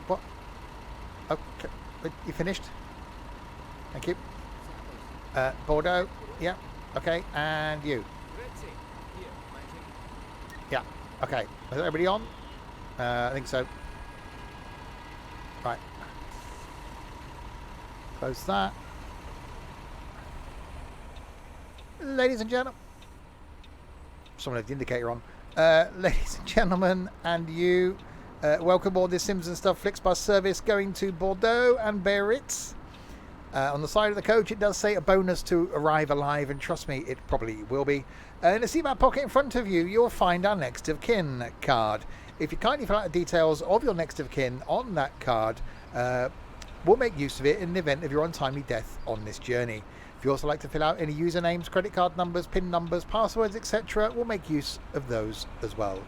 What? Okay, you finished? Thank you. Bordeaux. Yeah. Okay, and you. Yeah. Okay. Is everybody on? I think so. Right. Close that. Ladies and gentlemen, someone had the indicator on. Ladies and gentlemen, and you, welcome aboard this Sims and Stuff Flixbus service going to Bordeaux and Biarritz. On the side of the coach, it does say a bonus to arrive alive, and trust me, it probably will be. In the seatbelt pocket in front of you, you'll find our next of kin card. If you kindly fill out the details of your next of kin on that card, we'll make use of it in the event of your untimely death on this journey. If you also like to fill out any usernames, credit card numbers, PIN numbers, passwords, etc., we'll make use of those as well.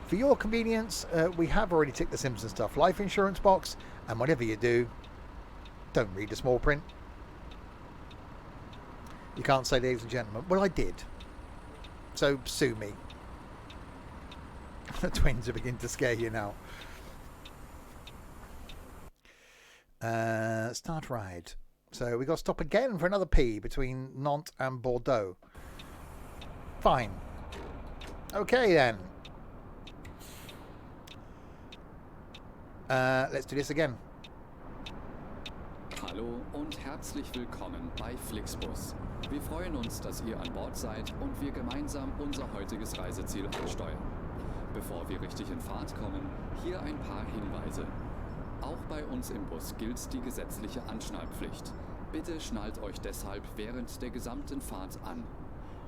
For your convenience, we have already ticked the Sims and Stuff life insurance box, and whatever you do, don't read the small print. You can't say, ladies and gentlemen. Well, I did. So sue me. The twins are beginning to scare you now. Start ride. So we got to stop again for another P between Nantes and Bordeaux. Fine. Okay then. Let's do this again. Hallo und herzlich willkommen bei Flixbus. Wir freuen uns, dass ihr an Bord seid und wir gemeinsam unser heutiges Reiseziel ansteuern. Bevor wir richtig in Fahrt kommen, hier ein paar Hinweise. Auch bei uns im Bus gilt die gesetzliche Anschnallpflicht. Bitte schnallt euch deshalb während der gesamten Fahrt an.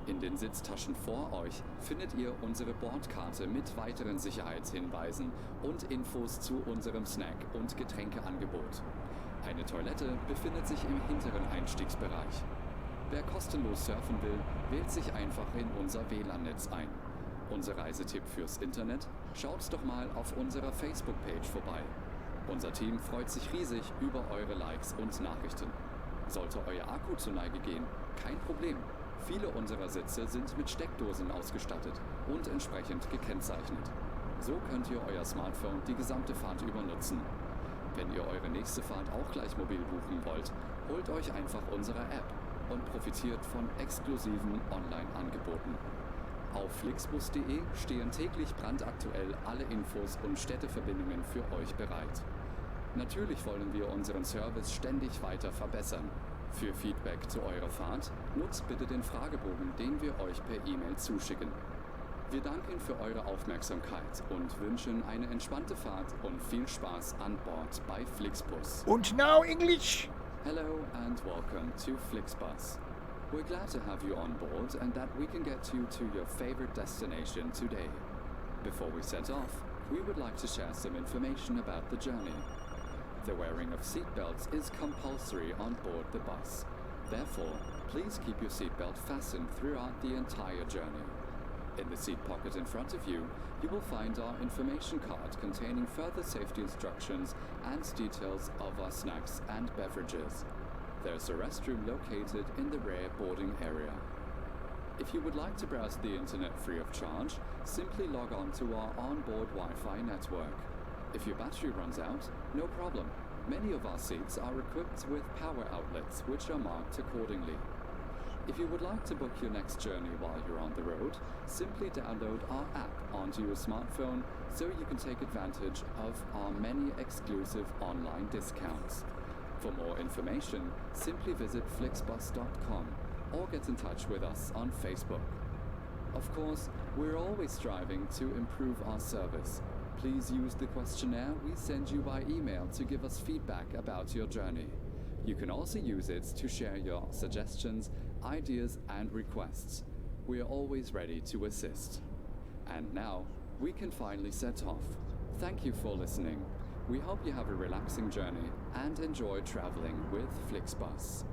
In den Sitztaschen vor euch findet ihr unsere Bordkarte mit weiteren Sicherheitshinweisen und Infos zu unserem Snack- und Getränkeangebot. Eine Toilette befindet sich im hinteren Einstiegsbereich. Wer kostenlos surfen will, wählt sich einfach in unser WLAN-Netz ein. Unser Reisetipp fürs Internet? Schaut doch mal auf unserer Facebook-Page vorbei. Unser Team freut sich riesig über eure Likes und Nachrichten. Sollte euer Akku zur Neige gehen, kein Problem. Viele unserer Sitze sind mit Steckdosen ausgestattet und entsprechend gekennzeichnet. So könnt ihr euer Smartphone die gesamte Fahrt über nutzen. Wenn ihr eure nächste Fahrt auch gleich mobil buchen wollt, holt euch einfach unsere App und profitiert von exklusiven Online-Angeboten. Auf flixbus.de stehen täglich brandaktuell alle Infos und Städteverbindungen für euch bereit. Natürlich wollen wir unseren Service ständig weiter verbessern. Für Feedback zu eurer Fahrt nutzt bitte den Fragebogen, den wir euch per E-Mail zuschicken. Wir danken für eure Aufmerksamkeit und wünschen eine entspannte Fahrt und viel Spaß an Bord bei Flixbus. Und now English. Hello and welcome to Flixbus. We're glad to have you on board and that we can get you to your favorite destination today. Before we set off, we would like to share some information about the journey. The wearing of seatbelts is compulsory on board the bus. Therefore, please keep your seatbelt fastened throughout the entire journey. In the seat pocket in front of you, you will find our information card containing further safety instructions and details of our snacks and beverages. There's a restroom located in the rear boarding area. If you would like to browse the internet free of charge, simply log on to our onboard Wi-Fi network. If your battery runs out, no problem. Many of our seats are equipped with power outlets, which are marked accordingly. If you would like to book your next journey while you're on the road, simply download our app onto your smartphone so you can take advantage of our many exclusive online discounts. For more information, simply visit flixbus.com or get in touch with us on Facebook. Of course, we're always striving to improve our service. Please use the questionnaire we send you by email to give us feedback about your journey. You can also use it to share your suggestions, ideas, and requests. We are always ready to assist. And now, we can finally set off. Thank you for listening. We hope you have a relaxing journey and enjoy traveling with Flixbus.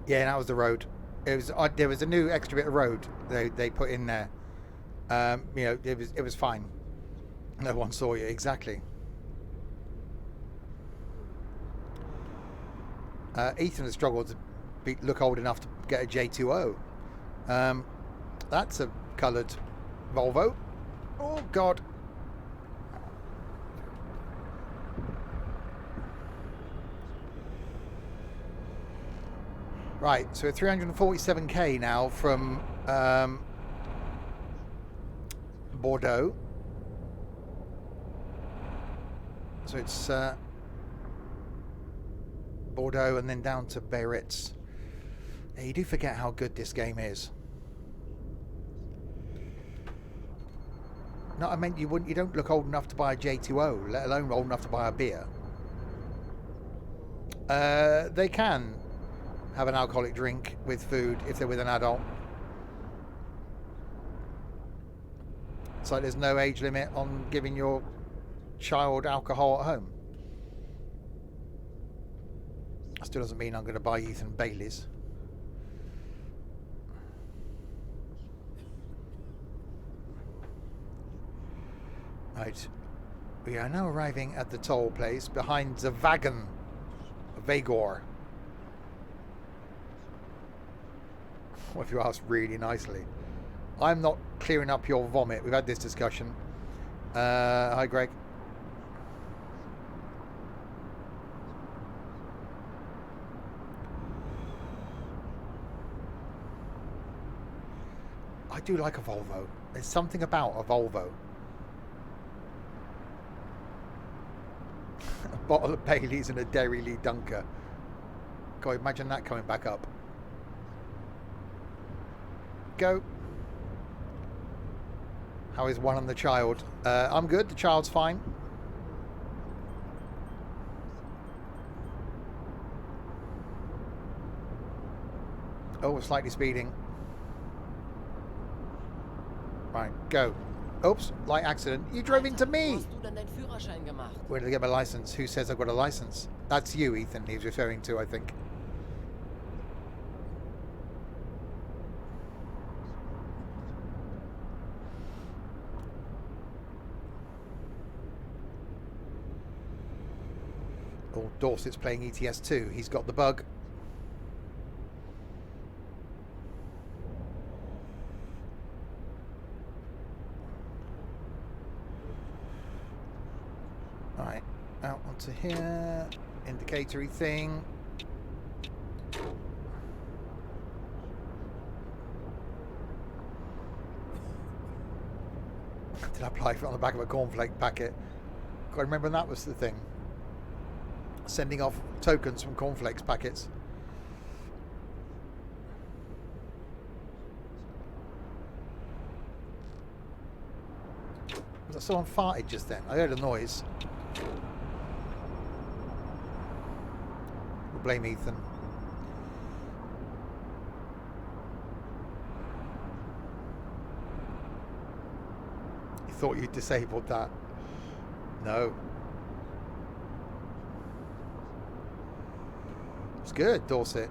Yeah, that was the road. It was there was a new extra bit of road they put in there. It was fine. No one saw you exactly. Ethan has struggled to look old enough to get a J2O. That's a coloured Volvo. Oh God. Right, so we're 347k now from Bordeaux. So it's Bordeaux and then down to Biarritz. Yeah, you do forget how good this game is. No, I meant you don't look old enough to buy a J2O, let alone old enough to buy a beer. They can have an alcoholic drink with food if they're with an adult. It's like there's no age limit on giving your child alcohol at home. That still doesn't mean I'm going to buy Ethan Baileys. Right, we are now arriving at the toll place behind the wagon, Vagor. If you ask really nicely. I'm not clearing up your vomit. We've had this discussion. Hi, Greg. I do like a Volvo. There's something about a Volvo. A bottle of Baileys and a Dairy Lee Dunker. God, imagine that coming back up. Go. How is one and the child? I'm good. The child's fine. Oh, we're slightly speeding. Right, go. Oops, light accident. You drove into me. Where did I get my license? Who says I've got a license? That's you, Ethan. He's referring to, I think. Oh, Dorset's playing ETS 2. He's got the bug. Alright, out onto here. Indicatory thing. Did I apply for it on the back of a cornflake packet? God, remember when that was the thing? Sending off tokens from cornflakes packets. Someone farted just then. I heard a noise. We'll blame Ethan. You thought you disabled that? No. It's good, Dorset.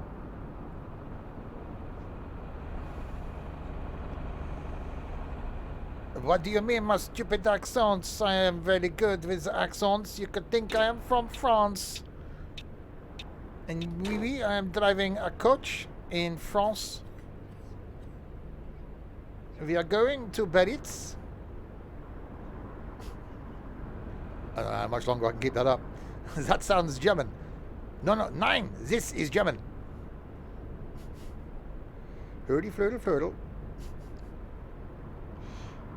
What do you mean, my stupid accents? I am very good with accents. You could think I am from France. And oui, I am driving a coach in France. We are going to Biarritz. I don't know how much longer I can keep that up. That sounds German. No, nein, this is German. Hurdy, flirtle, flirtle.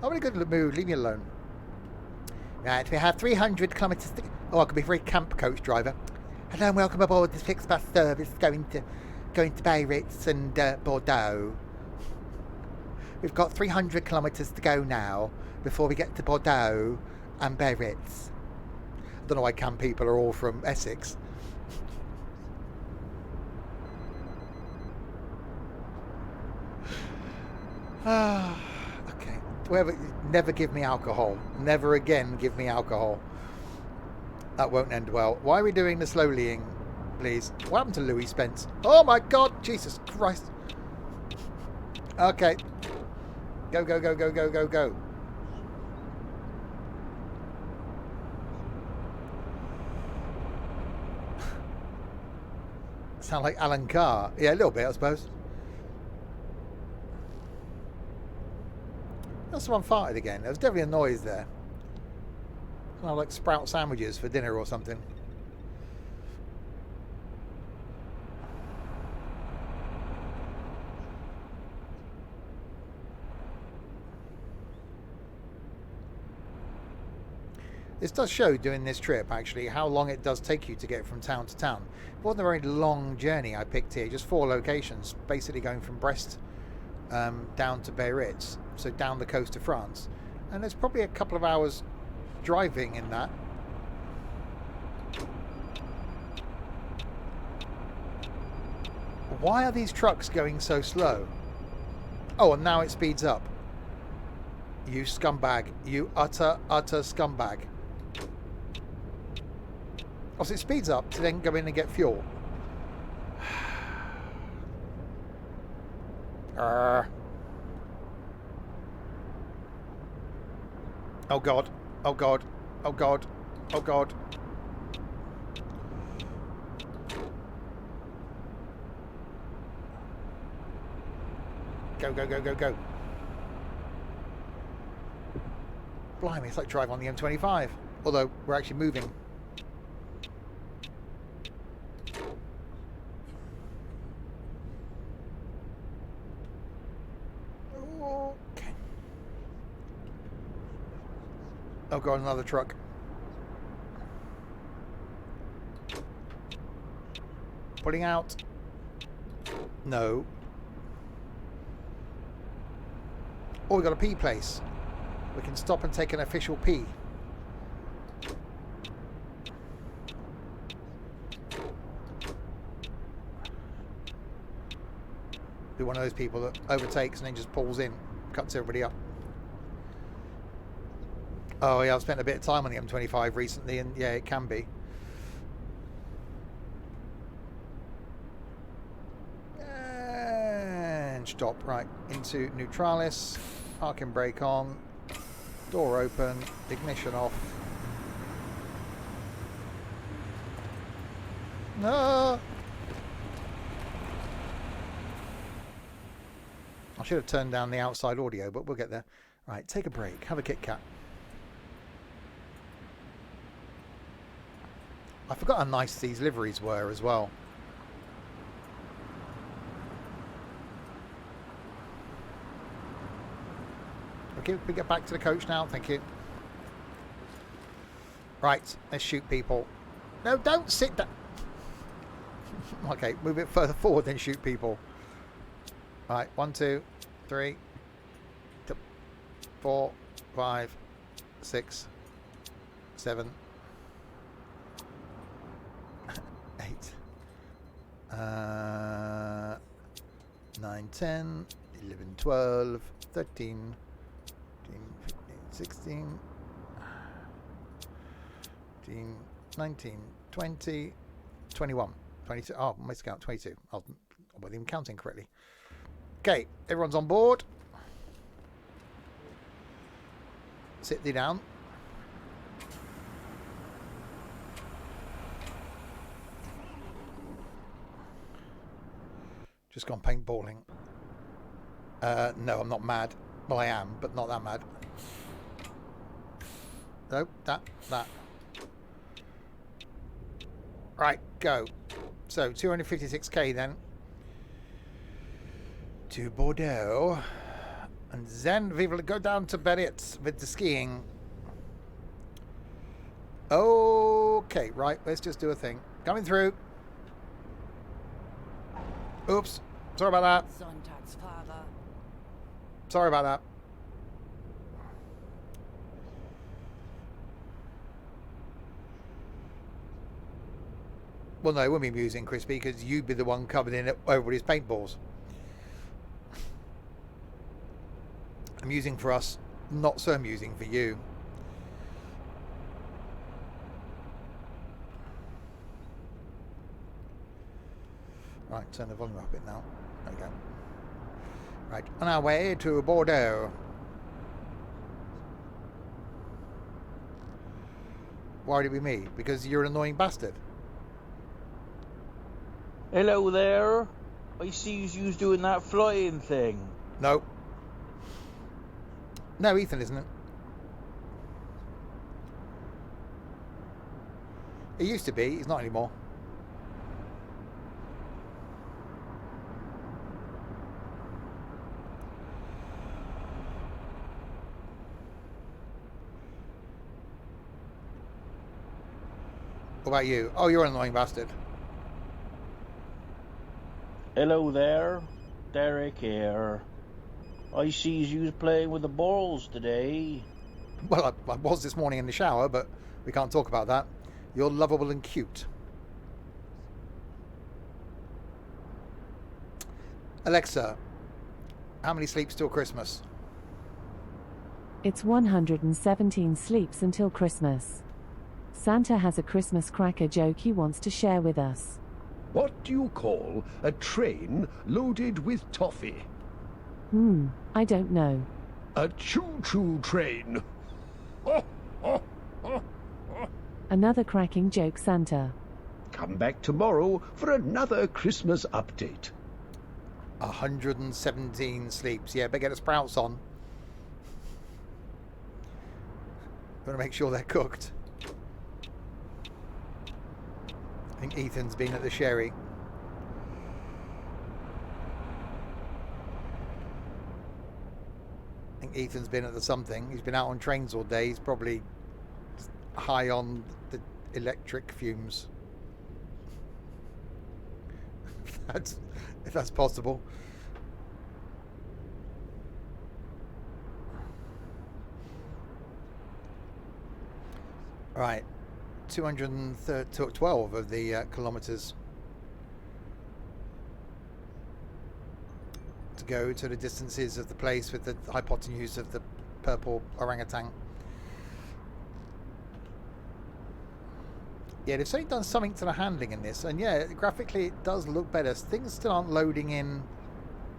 I'm in a good mood, leave me alone. Right, we have 300 kilometres to... Oh, I could be a very camp coach driver. Hello and welcome aboard this FlixBus service going to Biarritz and Bordeaux. We've got 300 kilometres to go now before we get to Bordeaux and Biarritz. I don't know why camp people are all from Essex. Okay. Never give me alcohol. Never again give me alcohol. That won't end well. Why are we doing the slowlying, please? What happened to Louis Spence? Oh my God! Jesus Christ! Okay. Go, go, go, go, go, go, go. Sound like Alan Carr. Yeah, a little bit, I suppose. That's someone farted again. There was definitely a noise there. Sound like sprout sandwiches for dinner or something. This does show doing this trip actually how long it does take you to get from town to town. It wasn't a very long journey I picked here, just 4 locations, basically going from Brest down to Biarritz, so down the coast of France. And there's probably a couple of hours driving in that. Why are these trucks going so slow? Oh, and now it speeds up. You scumbag. You utter scumbag. Oh, so it speeds up to then go in and get fuel. Oh God. Oh God. Oh God. Oh God. Go, go, go, go, go. Blimey, it's like driving on the M25. Although we're actually moving. Okay. Oh God, another truck. Pulling out. No. Oh, we got a pee place. We can stop and take an official pee. Be one of those people that overtakes and then just pulls in, cuts everybody up. Oh yeah, I've spent a bit of time on the M25 recently, and yeah, it can be. And stop right into Neutralis. Parking brake on. Door open. Ignition off. No. I should have turned down the outside audio, but we'll get there. Right, take a break. Have a Kit Kat. I forgot how nice these liveries were as well. Okay, we get back to the coach now. Thank you. Right, let's shoot people. No, don't sit down. Okay, move it further forward, then shoot people. Right, 1, 2, 3, 4, 5, 6, 7, 8, 9, 10, 11, 12, 13, 14, 15, 16, 18, 19, 20, 21, 22. Oh, I missed count 22. I wasn't even counting correctly. Okay, everyone's on board. Sit thee down. Just gone paintballing. No, I'm not mad. Well, I am, but not that mad. Nope, that. Right, go. So, 256k then. To Bordeaux. And then we will go down to Biarritz with the skiing. Okay, right, let's just do a thing. Coming through. Oops, sorry about that. Sonntagsfahrer. Sorry about that. Well, no, it wouldn't be amusing, Crispy, because you'd be the one covered in everybody's paintballs. Amusing for us, not so amusing for you. Right, turn the volume up a bit now. There we go. Right, on our way to Bordeaux. Why did it be me? Because you're an annoying bastard. Hello there. I see you doing that flying thing. No. No, Ethan, isn't it? He used to be. He's not anymore. What about you? Oh, you're an annoying bastard. Hello there. Derek here. I see you playing with the balls today. Well, I was this morning in the shower, but we can't talk about that. You're lovable and cute. Alexa, how many sleeps till Christmas? It's 117 sleeps until Christmas. Santa has a Christmas cracker joke he wants to share with us. What do you call a train loaded with toffee? I don't know. A choo-choo train. Another cracking joke, Santa. Come back tomorrow for another Christmas update. 117 sleeps. Yeah, better get the sprouts on. Got to make sure they're cooked. I think Ethan's been at the sherry. I think Ethan's been at the something. He's been out on trains all day. He's probably high on the electric fumes. If that's possible. Right. 212 of the kilometers to go to the distances of the place with the hypotenuse of the purple orangutan. Yeah, they've certainly done something to the handling in this, and yeah, graphically it does look better. Things still aren't loading in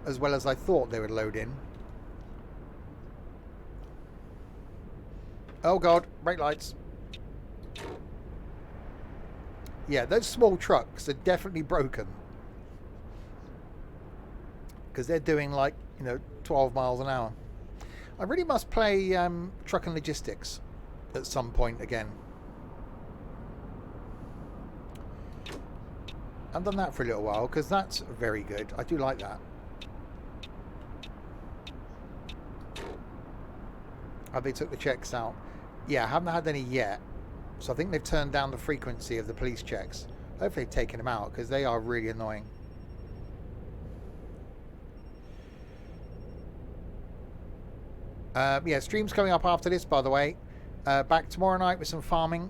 as well as I thought they would load in. Oh god, brake lights. Yeah, those small trucks are definitely broken. Because they're doing like, 12 miles an hour. I really must play Truck and Logistics at some point again. I've done that for a little while because that's very good. I do like that. Oh, they took the checks out. Yeah, I haven't had any yet. So I think they've turned down the frequency of the police checks. Hopefully they've taken them out because they are really annoying. Yeah, stream's coming up after this, by the way. Back tomorrow night with some farming,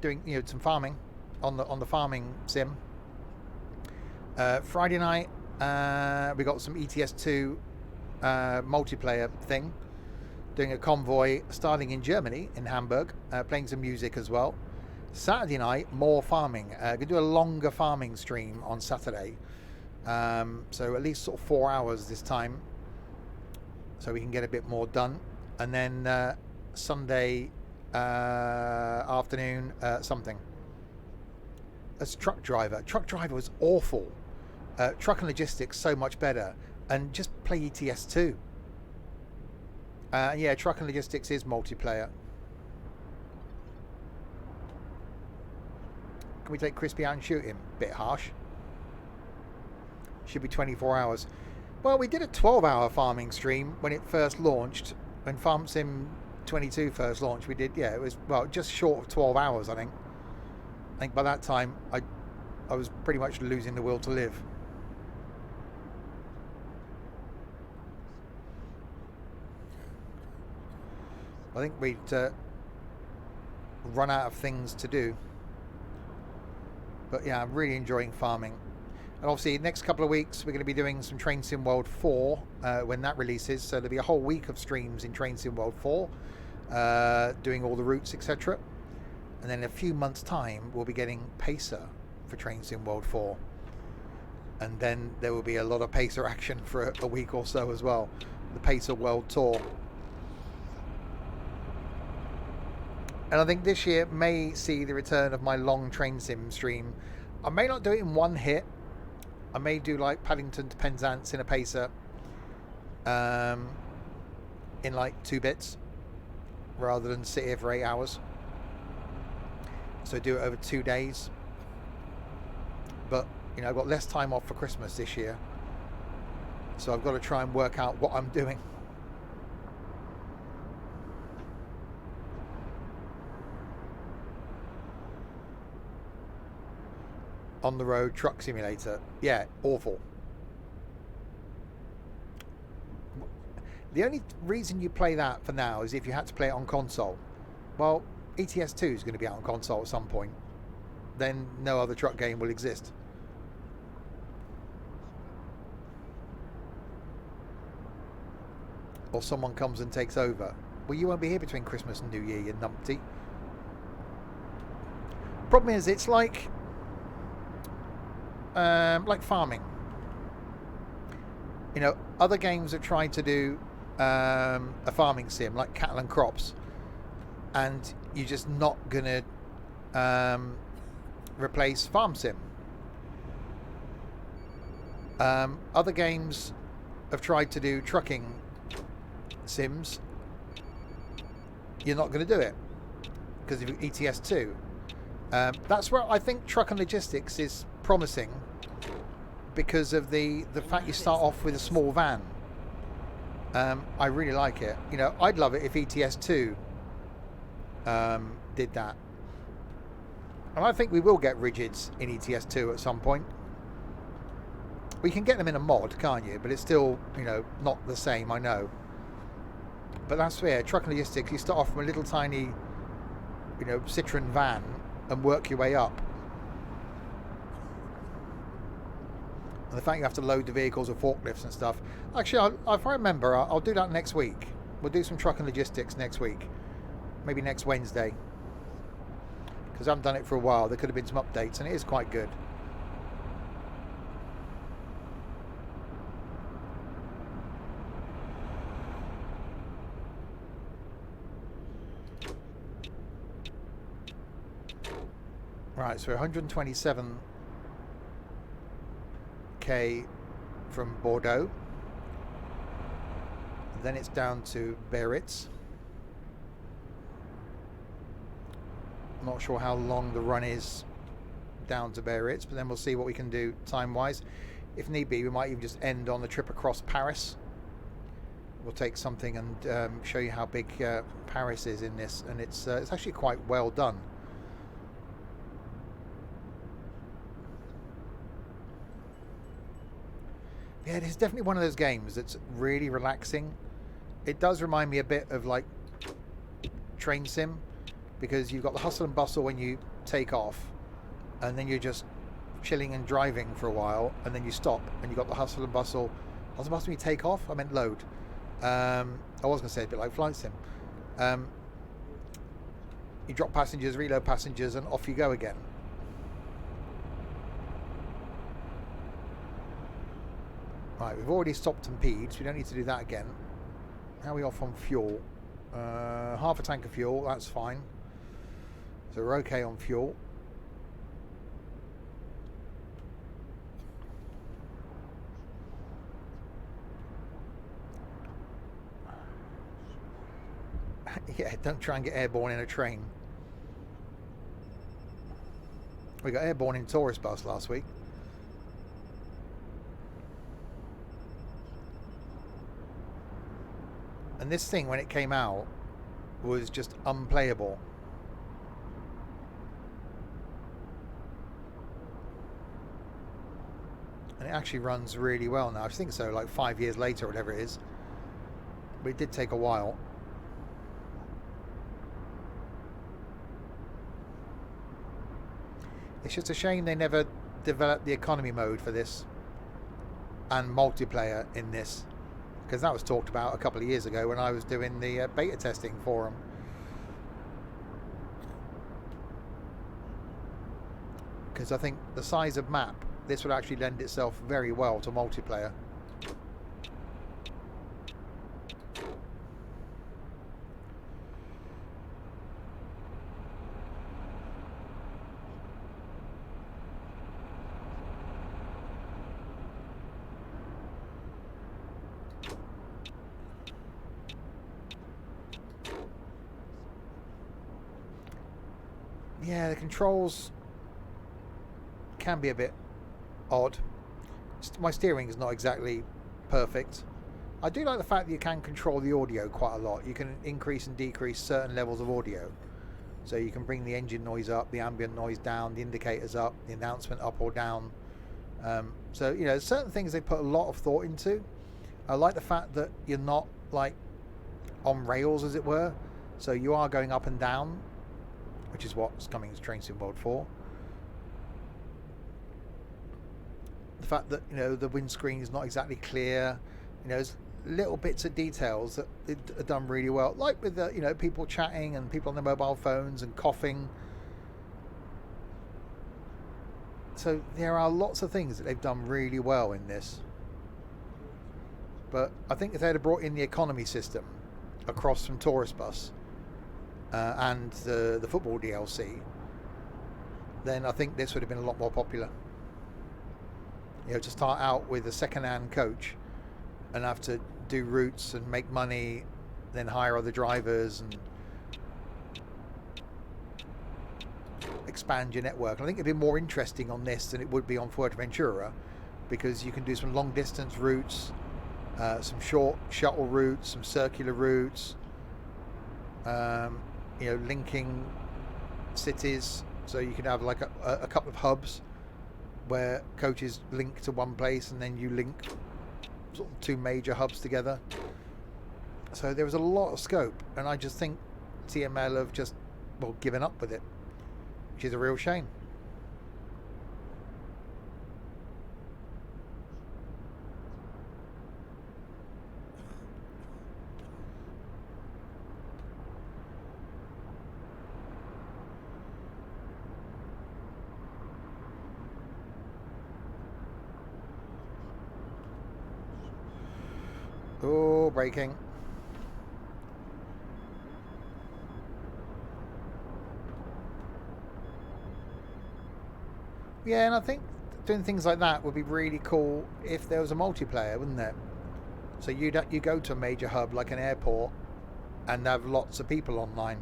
doing some farming on the farming sim. Friday night we got some ETS2 multiplayer thing, doing a convoy starting in Germany, in Hamburg, playing some music as well. Saturday night, more farming. Gonna do a longer farming stream on Saturday, so at least sort of 4 hours this time, so we can get a bit more done. And then Sunday afternoon, something. As truck driver was awful. Truck and logistics so much better, and just play ETS2. Yeah, truck and logistics is multiplayer. Can we take Crispy out and shoot him? Bit harsh. Should be 24 hours. Well, we did a 12-hour farming stream when it first launched. When Farm Sim 22 first launched, we did, yeah, it was, well, just short of 12 hours, I think. I think by that time, I was pretty much losing the will to live. I think we'd run out of things to do. But yeah, I'm really enjoying farming. And obviously, next couple of weeks, we're going to be doing some Train Sim World 4 when that releases. So there'll be a whole week of streams in Train Sim World 4, doing all the routes, etc. And then in a few months' time, we'll be getting Pacer for Train Sim World 4. And then there will be a lot of Pacer action for a week or so as well. The Pacer World Tour. And I think this year may see the return of my long train sim stream. I may not do it in one hit. I may do like Paddington to Penzance in a Pacer in like 2 bits rather than sit here for 8 hours. So do it over 2 days. But, you know, I've got less time off for Christmas this year. So I've got to try and work out what I'm doing. On the road truck simulator, yeah, awful. The only reason you play that for now is if you had to play it on console. Well, ETS2 is going to be out on console at some point. Then no other truck game will exist. Or someone comes and takes over. Well, you won't be here between Christmas and New Year, you numpty. Problem is, it's like farming. You know, other games have tried to do a farming sim like Cattle and Crops, and you're just not gonna replace Farm Sim. Other games have tried to do trucking sims. You're not going to do it because of ETS2. That's where I think truck and logistics is promising, because of the fact you start off with a small van. I really like it. You know, I'd love it if ETS2 did that. And I think we will get rigids in ETS2 at some point. We can get them in a mod, can't you? But it's still, you know, not the same, I know. But that's fair. Truck and logistics, you start off from a little tiny, you know, Citroen van and work your way up. And the fact you have to load the vehicles with forklifts and stuff. Actually, if I remember, I'll do that next week. We'll do some truck and logistics next week. Maybe next Wednesday. Because I haven't done it for a while. There could have been some updates, and it is quite good. Right, so 127k from Bordeaux. Then it's down to Biarritz. I'm not sure how long the run is down to Biarritz, but then we'll see what we can do time-wise. If need be, we might even just end on the trip across Paris. We'll take something and show you how big Paris is in this, and it's actually quite well done. Yeah, it is definitely one of those games that's really relaxing. It does remind me a bit of like train sim, because you've got the hustle and bustle when you take off, and then you're just chilling and driving for a while, and then you stop, and you've got the hustle and bustle. Hustle and bustle when you take off? I meant load. I was going to say a bit like flight sim. You drop passengers, reload passengers, and off you go again. Right, we've already stopped and peed, so we don't need to do that again. How are we off on fuel? Half a tank of fuel, that's fine. So we're okay on fuel. Yeah, don't try and get airborne in a train. We got airborne in tourist bus last week. And this thing, when it came out, was just unplayable. And it actually runs really well now. I think so, like 5 years later or whatever it is. But it did take a while. It's just a shame they never developed the economy mode for this and multiplayer in this, because that was talked about a couple of years ago when I was doing the beta testing for them. Because I think the size of map, this would actually lend itself very well to multiplayer. Yeah, the controls can be a bit odd. My steering is not exactly perfect. I do like the fact that you can control the audio quite a lot. You can increase and decrease certain levels of audio. So you can bring the engine noise up, the ambient noise down, the indicators up, the announcement up or down. So, you know, certain things they put a lot of thought into. I like the fact that you're not like on rails, as it were. So you are going up and down, which is what's coming to Train Sim World 4. The fact that, you know, the windscreen is not exactly clear, you know, there's little bits of details that are done really well, like with the, you know, people chatting and people on their mobile phones and coughing. So there are lots of things that they've done really well in this. But I think if they'd have brought in the economy system across from Tourist Bus, and the football DLC, then I think this would have been a lot more popular. You know, to start out with a second-hand coach and have to do routes and make money, then hire other drivers and expand your network. And I think it'd be more interesting on this than it would be on Fuerteventura, because you can do some long-distance routes, some short shuttle routes, some circular routes. You know, linking cities, so you can have like a couple of hubs where coaches link to one place, and then you link sort of two major hubs together. So there was a lot of scope, and I just think TML have just, well, given up with it, which is a real shame. Oh, braking. Yeah, and I think doing things like that would be really cool if there was a multiplayer, wouldn't it? So you go to a major hub like an airport and have lots of people online.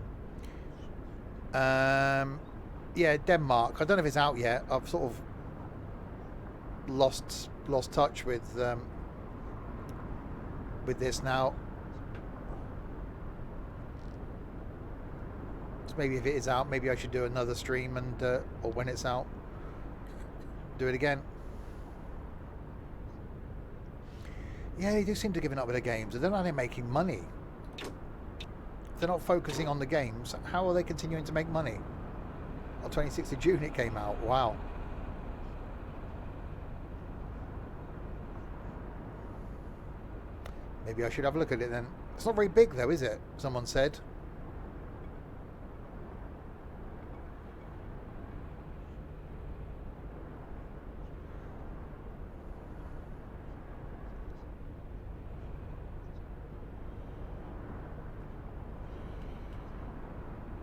Yeah, Denmark. I don't know if it's out yet. I've sort of lost touch with this now. So maybe if it is out, maybe I should do another stream and or when it's out, do it again. Yeah, they do seem to have given up with their games. I don't know how they're making money. they're not focusing on the games, how are they continuing to make money? On 26th of June it came out. Wow. Maybe I should have a look at it then. It's not very big though, is it? Someone said.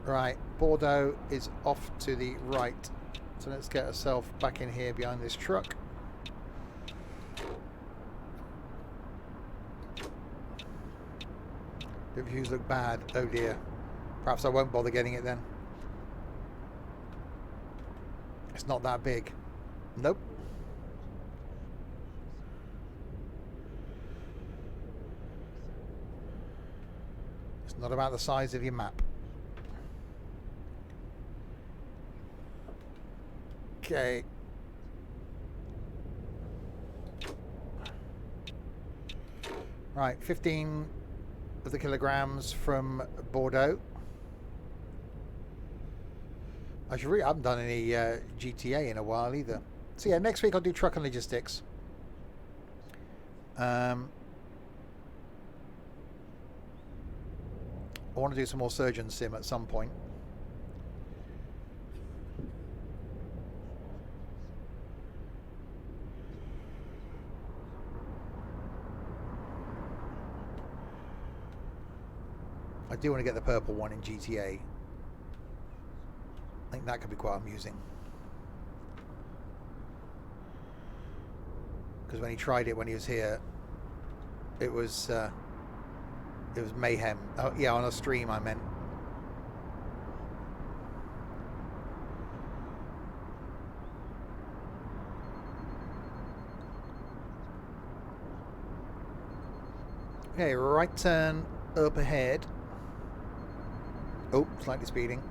Right, Bordeaux is off to the right. So let's get ourselves back in here behind this truck. The views look bad. Oh dear. Perhaps I won't bother getting it then. It's not that big. Nope. It's not about the size of your map. Okay. Right, 15 of the kilograms from Bordeaux. I haven't done any GTA in a while either. So yeah, next week I'll do truck and logistics. I want to do some more Surgeon Sim at some point. I do want to get the purple one in GTA. I think that could be quite amusing. Because when he tried it when he was here, it was mayhem. Oh yeah, on a stream I meant. Okay, right turn up ahead. Oh, slightly speeding.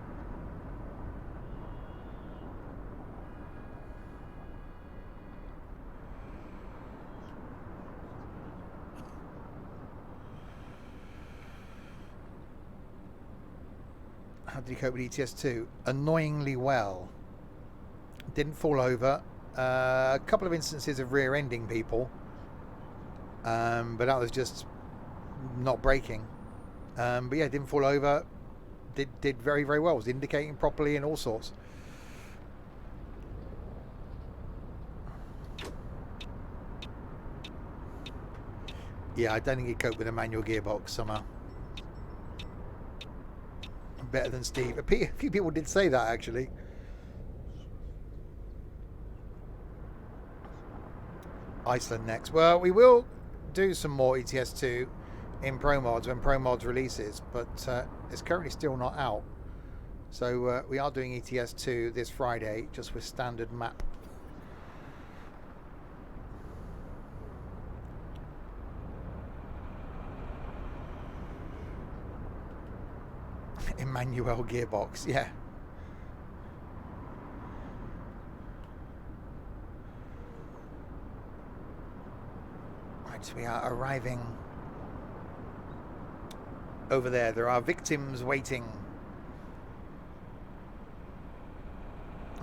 How did he cope with ETS2? Annoyingly well. Didn't fall over. A couple of instances of rear-ending people. But that was just not braking. But yeah, didn't fall over. Did very, very well. Was indicating properly and all sorts. Yeah, I don't think he coped with a manual gearbox somehow. Better than Steve. A few people did say that actually. Iceland next. Well, we will do some more ETS2 in Pro Mods when Pro Mods releases, but it's currently still not out. So we are doing ETS2 this Friday, just with standard map. Emmanuel gearbox, yeah. Right, we are arriving over there. There are victims waiting.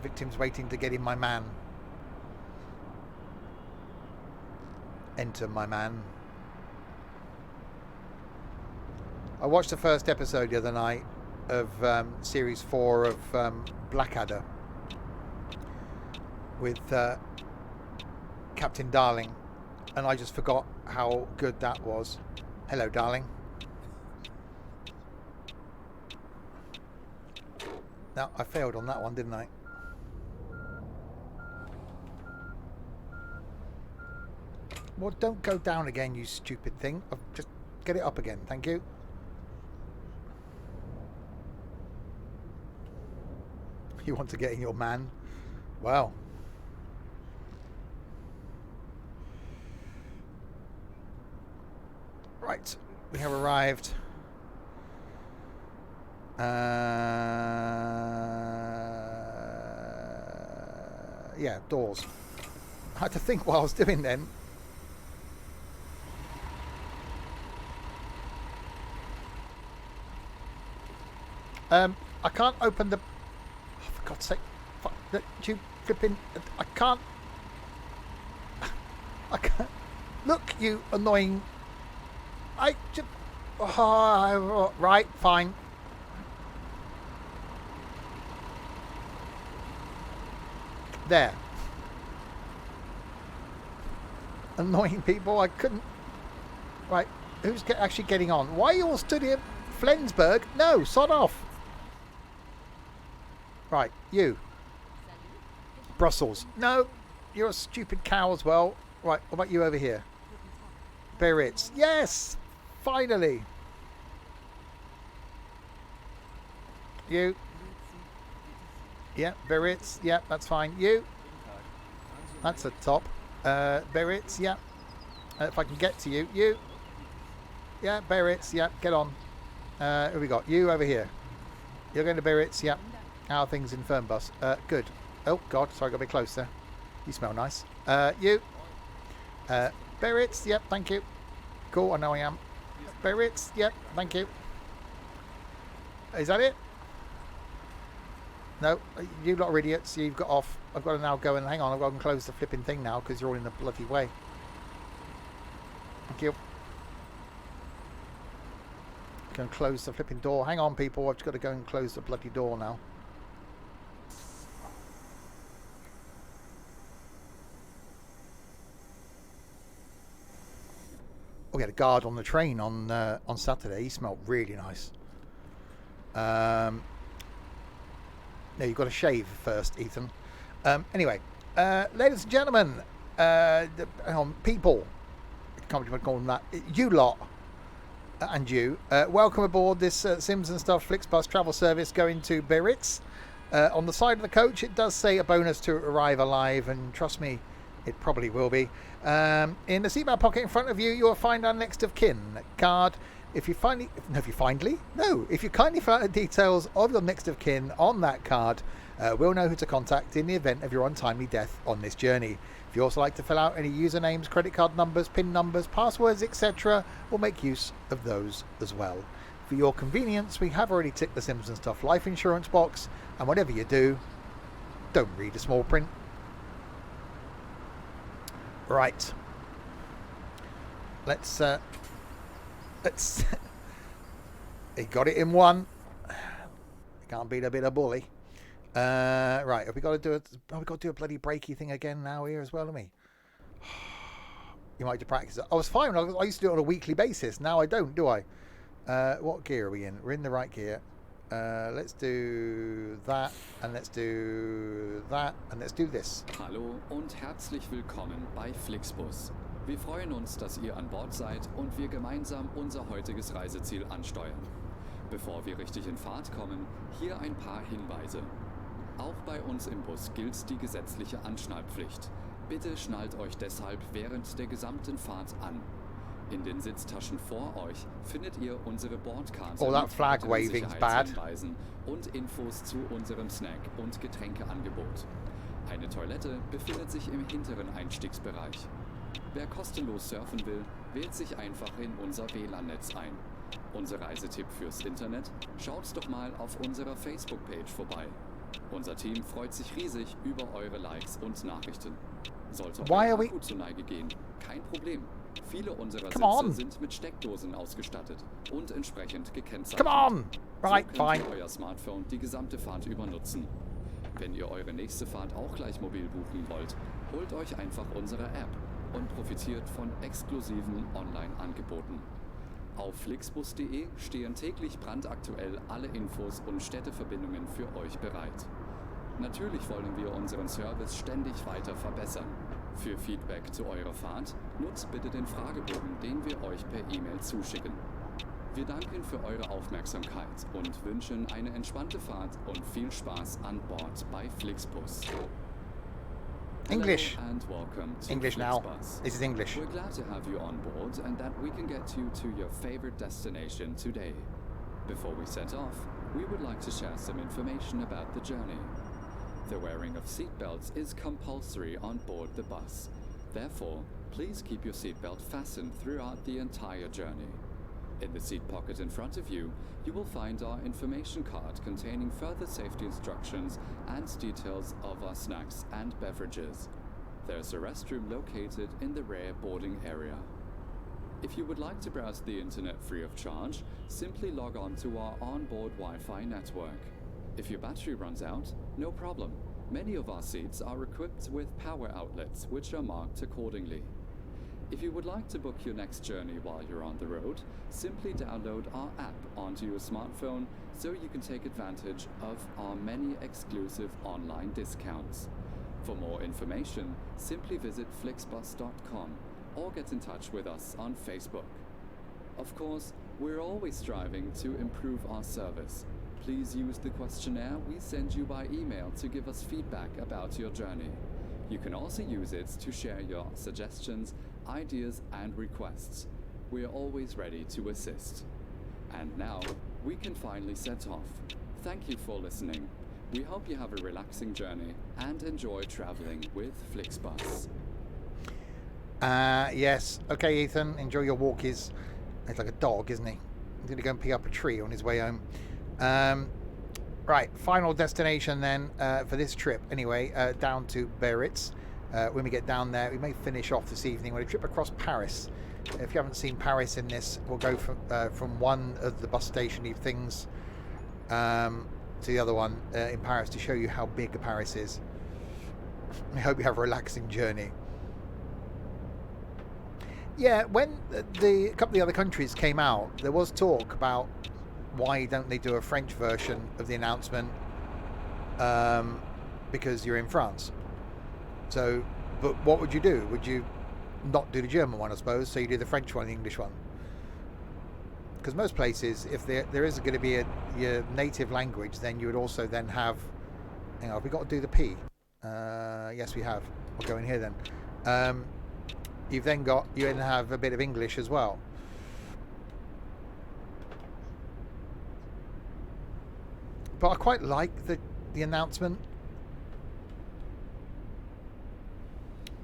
Victims waiting to get in my man. Enter my man. I watched the first episode the other night of series 4 of Blackadder with Captain Darling, and I just forgot how good that was. Hello, darling. Now, I failed on that one, didn't I? Well, don't go down again, you stupid thing. Just get it up again, thank you. You want to get in your man? Wow. Right, we have arrived. Yeah, doors. I had to think what I was doing then. I can't open the... Oh, for God's sake. You flipping... I can't... Look, you annoying... I just... Oh, right, fine. There. Annoying people, I couldn't... Right, who's actually getting on? Why are you all stood here? Flensburg? No, sod off. Right, you. Brussels. No, you're a stupid cow as well. Right, what about you over here? Biarritz. Yes! Finally. You. Yeah, Biarritz. Yeah, that's fine. You. That's a top. Biarritz. Yeah. If I can get to you. You. Yeah, Biarritz. Yeah, get on. Who have we got? You over here. You're going to Biarritz. Yeah. How are things in Fernbus? Good. Oh, God. Sorry, got a bit closer. You smell nice. You. Biarritz. Yep, thank you. Cool, I know I am. Biarritz. Yep, thank you. Is that it? No, you lot are idiots. You've got off. I've got to now go and hang on. I've got to close the flipping thing now because you're all in the bloody way. Thank you. Go and close the flipping door. Hang on, people. I've just got to go and close the bloody door now. We had a guard on the train on Saturday. He smelled really nice. No, you've got to shave first, Ethan. Anyway, ladies and gentlemen, people, can't be calling that, you lot, and you, welcome aboard this Sims and Stuff Flixbus travel service going to Biarritz. On the side of the coach, it does say a bonus to arrive alive, and trust me, it probably will be. In the seatbelt pocket in front of you, you'll find our next of kin card. If you kindly fill out the details of your next of kin on that card, we'll know who to contact in the event of your untimely death on this journey. If you also like to fill out any usernames, credit card numbers, PIN numbers, passwords, etc., we'll make use of those as well. For your convenience, we have already ticked the Sims and Stuff life insurance box, and whatever you do, don't read the small print. Right. Let's he got it in one. Can't beat a bit of bully. Right, have we got to do a bloody breaky thing again now here as well, haven't we? You might have to practice it. I was fine. I used to do it on a weekly basis. Now I don't, do I? What gear are we in? We're in the right gear. Let's do that, and let's do that, and let's do this. Hallo und herzlich willkommen bei Flixbus. Wir freuen uns, dass ihr an Bord seid und wir gemeinsam unser heutiges Reiseziel ansteuern. Bevor wir richtig in Fahrt kommen, hier ein paar Hinweise. Auch bei uns im Bus gilt die gesetzliche Anschnallpflicht. Bitte schnallt euch deshalb während der gesamten Fahrt an. In den Sitztaschen vor euch findet ihr unsere Bordkarte Oh, that flag waving's bad. Und Infos zu unserem Snack- und Getränkeangebot. Eine Toilette befindet sich im hinteren Einstiegsbereich. Wer kostenlos surfen will, wählt sich einfach in unser WLAN-Netz ein. Unser Reisetipp fürs Internet? Schaut doch mal auf unserer Facebook-Page vorbei. Unser Team freut sich riesig über eure Likes und Nachrichten. Sollte euer Akku zu Neige gehen, kein Problem. Viele unserer Sitze sind mit Steckdosen ausgestattet und entsprechend gekennzeichnet. Right, so könnt fine. ihr euer Smartphone die gesamte Fahrt über nutzen. Wenn ihr eure nächste Fahrt auch gleich mobil buchen wollt, holt euch einfach unsere App und profitiert von exklusiven Online-Angeboten. Auf flixbus.de stehen täglich brandaktuell alle Infos und Städteverbindungen für euch bereit. Natürlich wollen wir unseren Service ständig weiter verbessern. Für Feedback zu eurer Fahrt nutzt bitte den Fragebogen, den wir euch per E-Mail zuschicken. Wir danken für eure Aufmerksamkeit und wünschen eine entspannte Fahrt und viel Spaß an Bord bei Flixbus. English. Hello and welcome to English now. Flixbus. This is English. We're glad to have you on board and that we can get you to your favorite destination today. Before we set off, we would like to share some information about the journey. The wearing of seatbelts is compulsory on board the bus. Therefore, please keep your seatbelt fastened throughout the entire journey. In the seat pocket in front of you, you will find our information card containing further safety instructions and details of our snacks and beverages. There's a restroom located in the rear boarding area. If you would like to browse the internet free of charge, simply log on to our onboard Wi-Fi network. If your battery runs out, no problem. Many of our seats are equipped with power outlets, which are marked accordingly. If you would like to book your next journey while you're on the road, simply download our app onto your smartphone so you can take advantage of our many exclusive online discounts. For more information, simply visit flixbus.com or get in touch with us on Facebook. Of course, we're always striving to improve our service. Please use the questionnaire we send you by email to give us feedback about your journey. You can also use it to share your suggestions, ideas, and requests. We are always ready to assist. And now, we can finally set off. Thank you for listening. We hope you have a relaxing journey and enjoy traveling with Flixbus. Yes. Okay, Ethan, enjoy your walkies. He's like a dog, isn't he? He's going to go and pick up a tree on his way home. Right, final destination then for this trip. Anyway, down to Biarritz. When we get down there, we may finish off this evening with a trip across Paris. If you haven't seen Paris in this, we'll go from one of the bus station-y things to the other one in Paris to show you how big Paris is. I hope you have a relaxing journey. Yeah, when a couple of the other countries came out, there was talk about why don't they do a French version of the announcement, because you're in France. So, but what would you do? Would you not do the German one, I suppose, so you do the French one, the English one? Because most places, if there is going to be your native language, then you would also then have, hang on, have we got to do the P? Yes, we have. We'll go in here then. You then have a bit of English as well. But I quite like the announcement.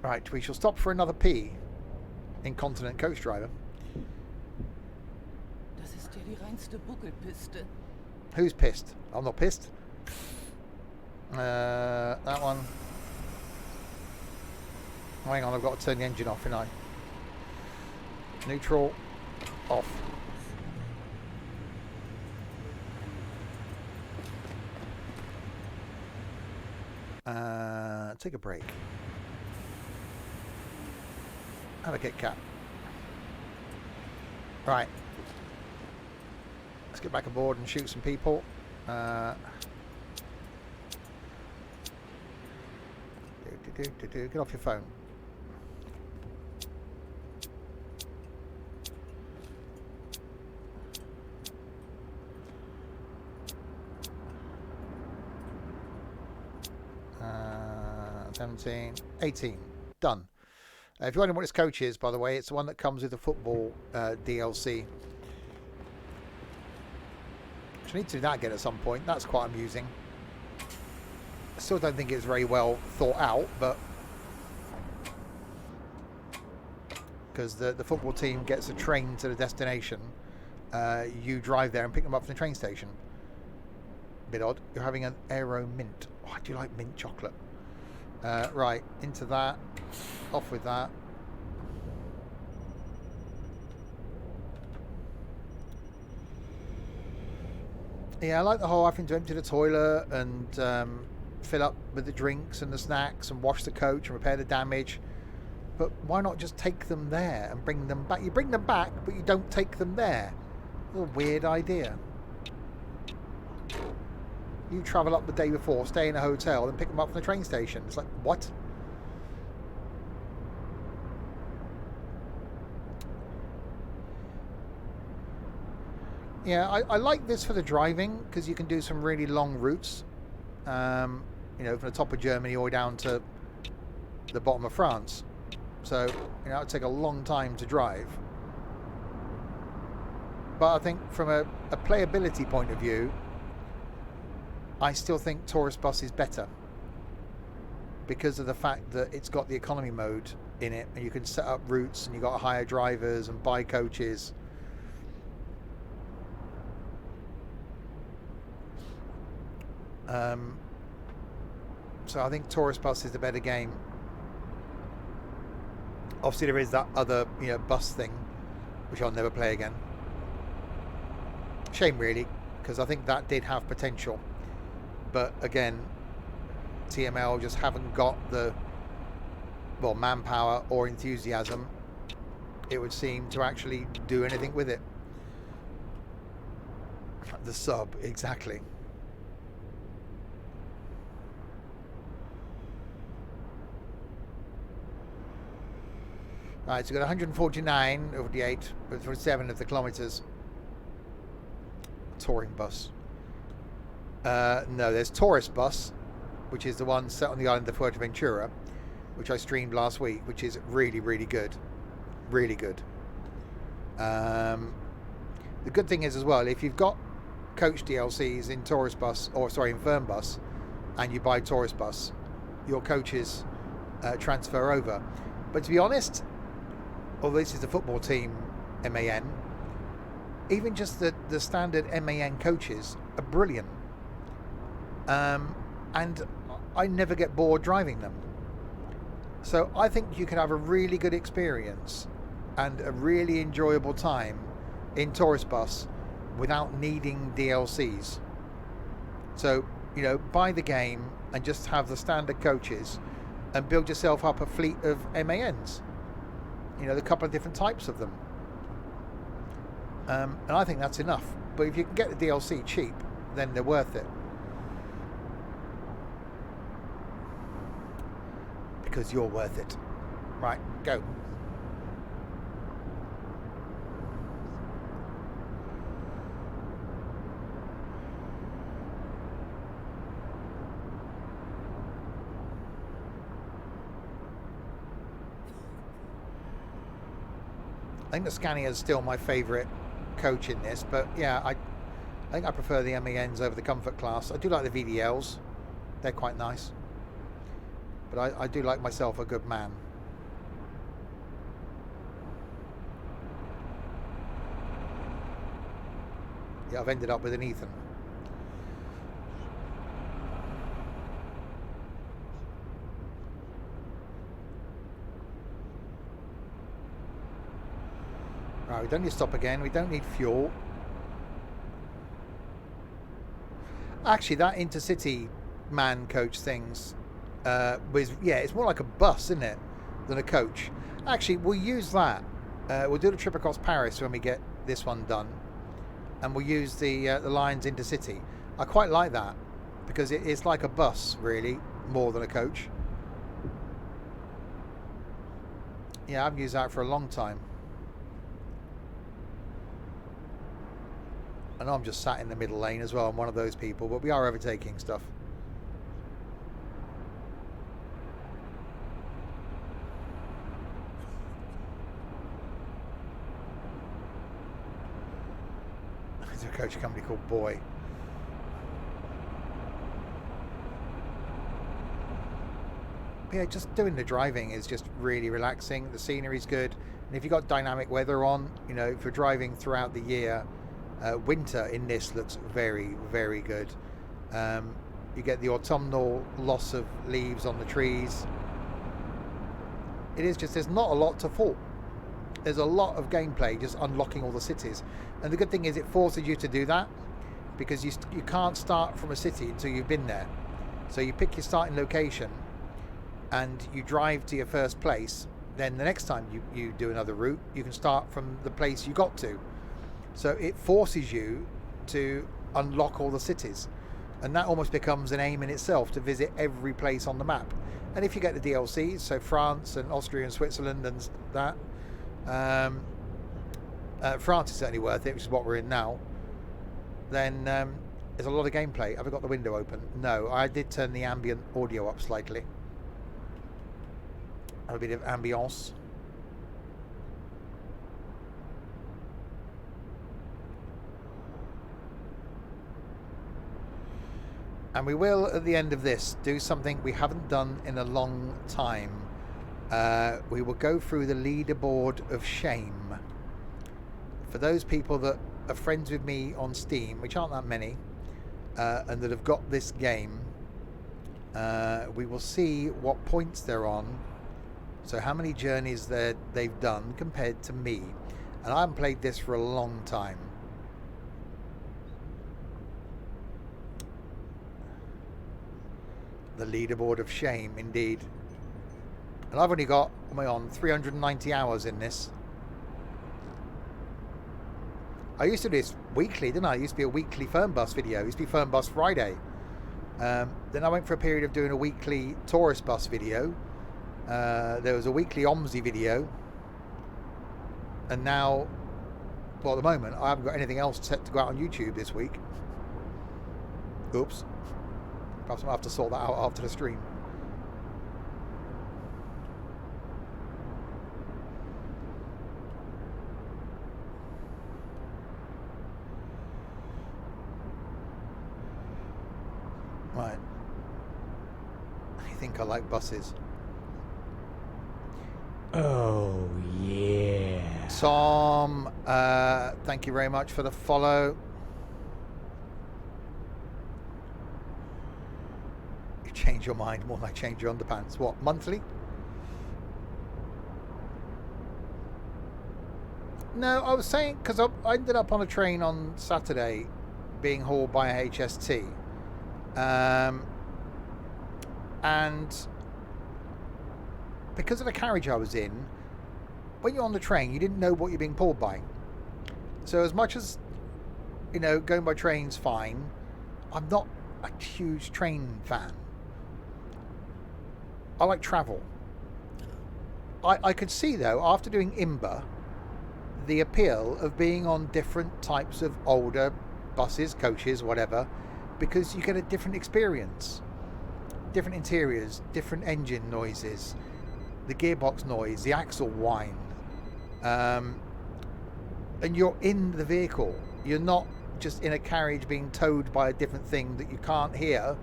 Right, we shall stop for another P. Incontinent coach driver. Das ist ja die reinste Buckelpiste. Who's pissed? I'm not pissed. That one. Oh, hang on, I've got to turn the engine off, haven't I? Neutral. Off. Take a break. Have a Kit Kat. Right. Let's get back aboard and shoot some people. Get off your phone. Uh, 17, 18. Done. If you're wondering what this coach is, by the way, it's the one that comes with the football DLC. Which I need to do that again at some point. That's quite amusing. I still don't think it's very well thought out, but because the football team gets a train to the destination, you drive there and pick them up from the train station. Bit odd. You're having an Aero Mint. Oh, I do like mint chocolate. Right, into that. Off with that. Yeah, I like the whole having to empty the toilet and fill up with the drinks and the snacks and wash the coach and repair the damage. But why not just take them there and bring them back? You bring them back, but you don't take them there. What a weird idea. You travel up the day before, stay in a hotel, and pick them up from the train station. It's like, what? Yeah, I like this for the driving because you can do some really long routes. You know, from the top of Germany all the way down to the bottom of France. So, you know, it would take a long time to drive. But I think from a playability point of view, I still think tourist bus is better because of the fact that it's got the economy mode in it and you can set up routes and you've got to hire drivers and buy coaches. So I think tourist bus is the better game. Obviously there is that other, bus thing, which I'll never play again. Shame really, because I think that did have potential. But again, TML just haven't got the manpower or enthusiasm, it would seem, to actually do anything with it. The sub, exactly. Right, so we've got 149 over the 8, but 47 of the kilometres. Touring bus. No, there's tourist bus, which is the one set on the island of Fuerteventura, which I streamed last week, which is really, really good. Really good. The good thing is as well, if you've got coach DLCs in tourist bus, or sorry, in Fernbus, and you buy tourist bus, your coaches transfer over. But to be honest, although this is the football team MAN, even just the standard MAN coaches are brilliant. And I never get bored driving them. So I think you can have a really good experience and a really enjoyable time in tourist bus without needing DLCs. So, buy the game and just have the standard coaches and build yourself up a fleet of MANs. A couple of different types of them. And I think that's enough. But if you can get the DLC cheap, then they're worth it. Because you're worth it. Right, go. I think the Scania is still my favourite coach in this, but yeah, I think I prefer the MANs over the comfort class. I do like the VDLs, they're quite nice, but I do like myself a good man. Yeah, I've ended up with an Ethan. Right, we don't need to stop again. We don't need fuel. Actually, that intercity man coach things it's more like a bus, isn't it, than a coach. Actually, we'll use that. We'll do the trip across Paris when we get this one done, and we'll use the Lions intercity. I quite like that because it's like a bus, really, more than a coach. Yeah, I've used that for a long time. I know I'm just sat in the middle lane as well. I'm one of those people, but we are overtaking stuff. There's a coach company called Boy. But yeah, just doing the driving is just really relaxing. The scenery's good. And if you've got dynamic weather on, if you're driving throughout the year, winter in this looks very, very good. You get the autumnal loss of leaves on the trees. It is just, there's not a lot to fault. There's a lot of gameplay just unlocking all the cities. And the good thing is it forces you to do that, because you can't start from a city until you've been there. So you pick your starting location and you drive to your first place. Then the next time you do another route, you can start from the place you got to. So it forces you to unlock all the cities, and that almost becomes an aim in itself, to visit every place on the map. And if you get the DLCs, so France and Austria and Switzerland and that, France is certainly worth it, which is what we're in now, then there's a lot of gameplay. Have I got the window open? No, I did turn the ambient audio up slightly. Have a bit of ambience. And we will, at the end of this, do something we haven't done in a long time. We will go through the leaderboard of shame. For those people that are friends with me on Steam, which aren't that many, and that have got this game. We will see what points they're on. So how many journeys they've done compared to me. And I haven't played this for a long time. The leaderboard of shame, indeed. And I've only got, what am I on, 390 hours in this. I used to do this weekly, didn't I? It used to be a weekly Fernbus video. It used to be Fernbus Friday. Then I went for a period of doing a weekly tourist bus video. There was a weekly OMSI video. And now, well, at the moment, I haven't got anything else set to go out on YouTube this week. Oops. Perhaps I'll have to sort that out after the stream. Right. I think I like buses. Oh, yeah. Tom, thank you very much for the follow. You change your mind more like change your underpants. What, monthly? No, I was saying, because I ended up on a train on Saturday being hauled by a HST. And because of the carriage I was in, when you're on the train, you didn't know what you're being pulled by. So as much as, you know, going by train's fine, I'm not a huge train fan. I like travel. I could see, though, after doing IMBA, the appeal of being on different types of older buses, coaches, whatever, because you get a different experience. Different interiors, different engine noises, the gearbox noise, the axle whine. And you're in the vehicle. You're not just in a carriage being towed by a different thing that you can't hear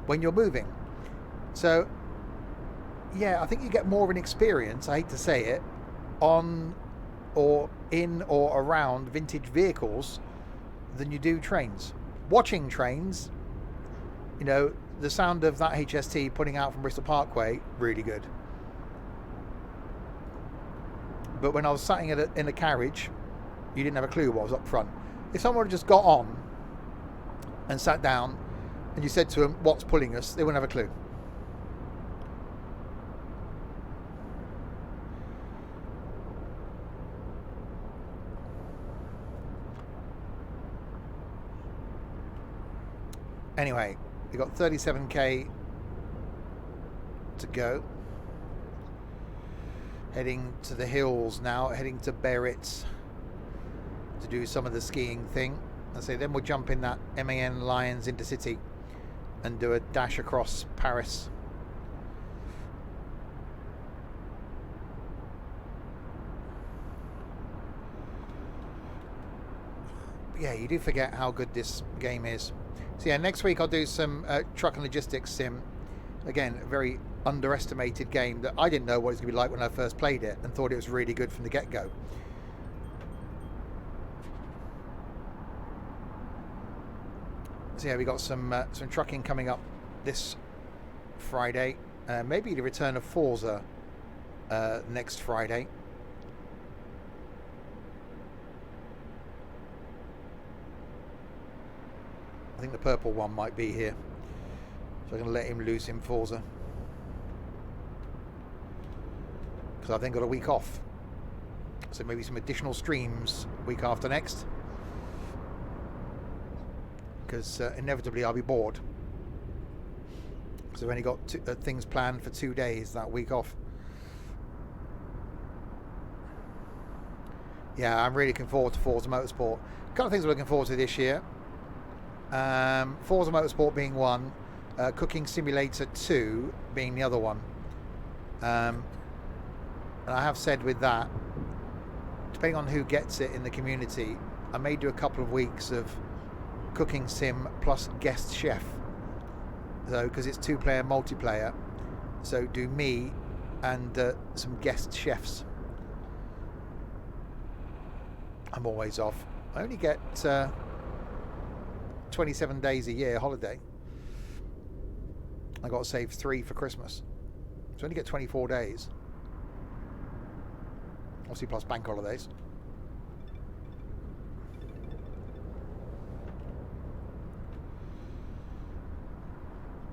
when you're moving. So, yeah, I think you get more of an experience, I hate to say it, on or in or around vintage vehicles than you do trains. Watching trains, you know, the sound of that HST putting out from Bristol Parkway, really good. But when I was sat in a carriage, you didn't have a clue what was up front. If someone had just got on and sat down and you said to them, what's pulling us, they wouldn't have a clue. Anyway, we've got 37k to go. Heading to the hills now, heading to Biarritz to do some of the skiing thing. I say then we'll jump in that MAN Lions Intercity and do a dash across Paris. But yeah, you do forget how good this game is. So yeah, next week I'll do some truck and logistics sim. Again, a very underestimated game that I didn't know what it was going to be like when I first played it and thought it was really good from the get-go. So yeah, we got some trucking coming up this Friday. Maybe the return of Forza next Friday. I think the purple one might be here. So I'm going to let him loose in Forza. Because I've then got a week off. So maybe some additional streams week after next. Because inevitably I'll be bored. Because I've only got things planned for 2 days that week off. Yeah, I'm really looking forward to Forza Motorsport. A couple of things I'm looking forward to this year. Forza Motorsport being one, Cooking Simulator 2 being the other one. And I have said with that, depending on who gets it in the community, I may do a couple of weeks of cooking sim plus guest chef. So, because it's 2-player multiplayer, so do me and some guest chefs. I'm always off. I only get 27 days a year holiday. I got to save 3 for Christmas. So I only get 24 days. Obviously plus bank holidays.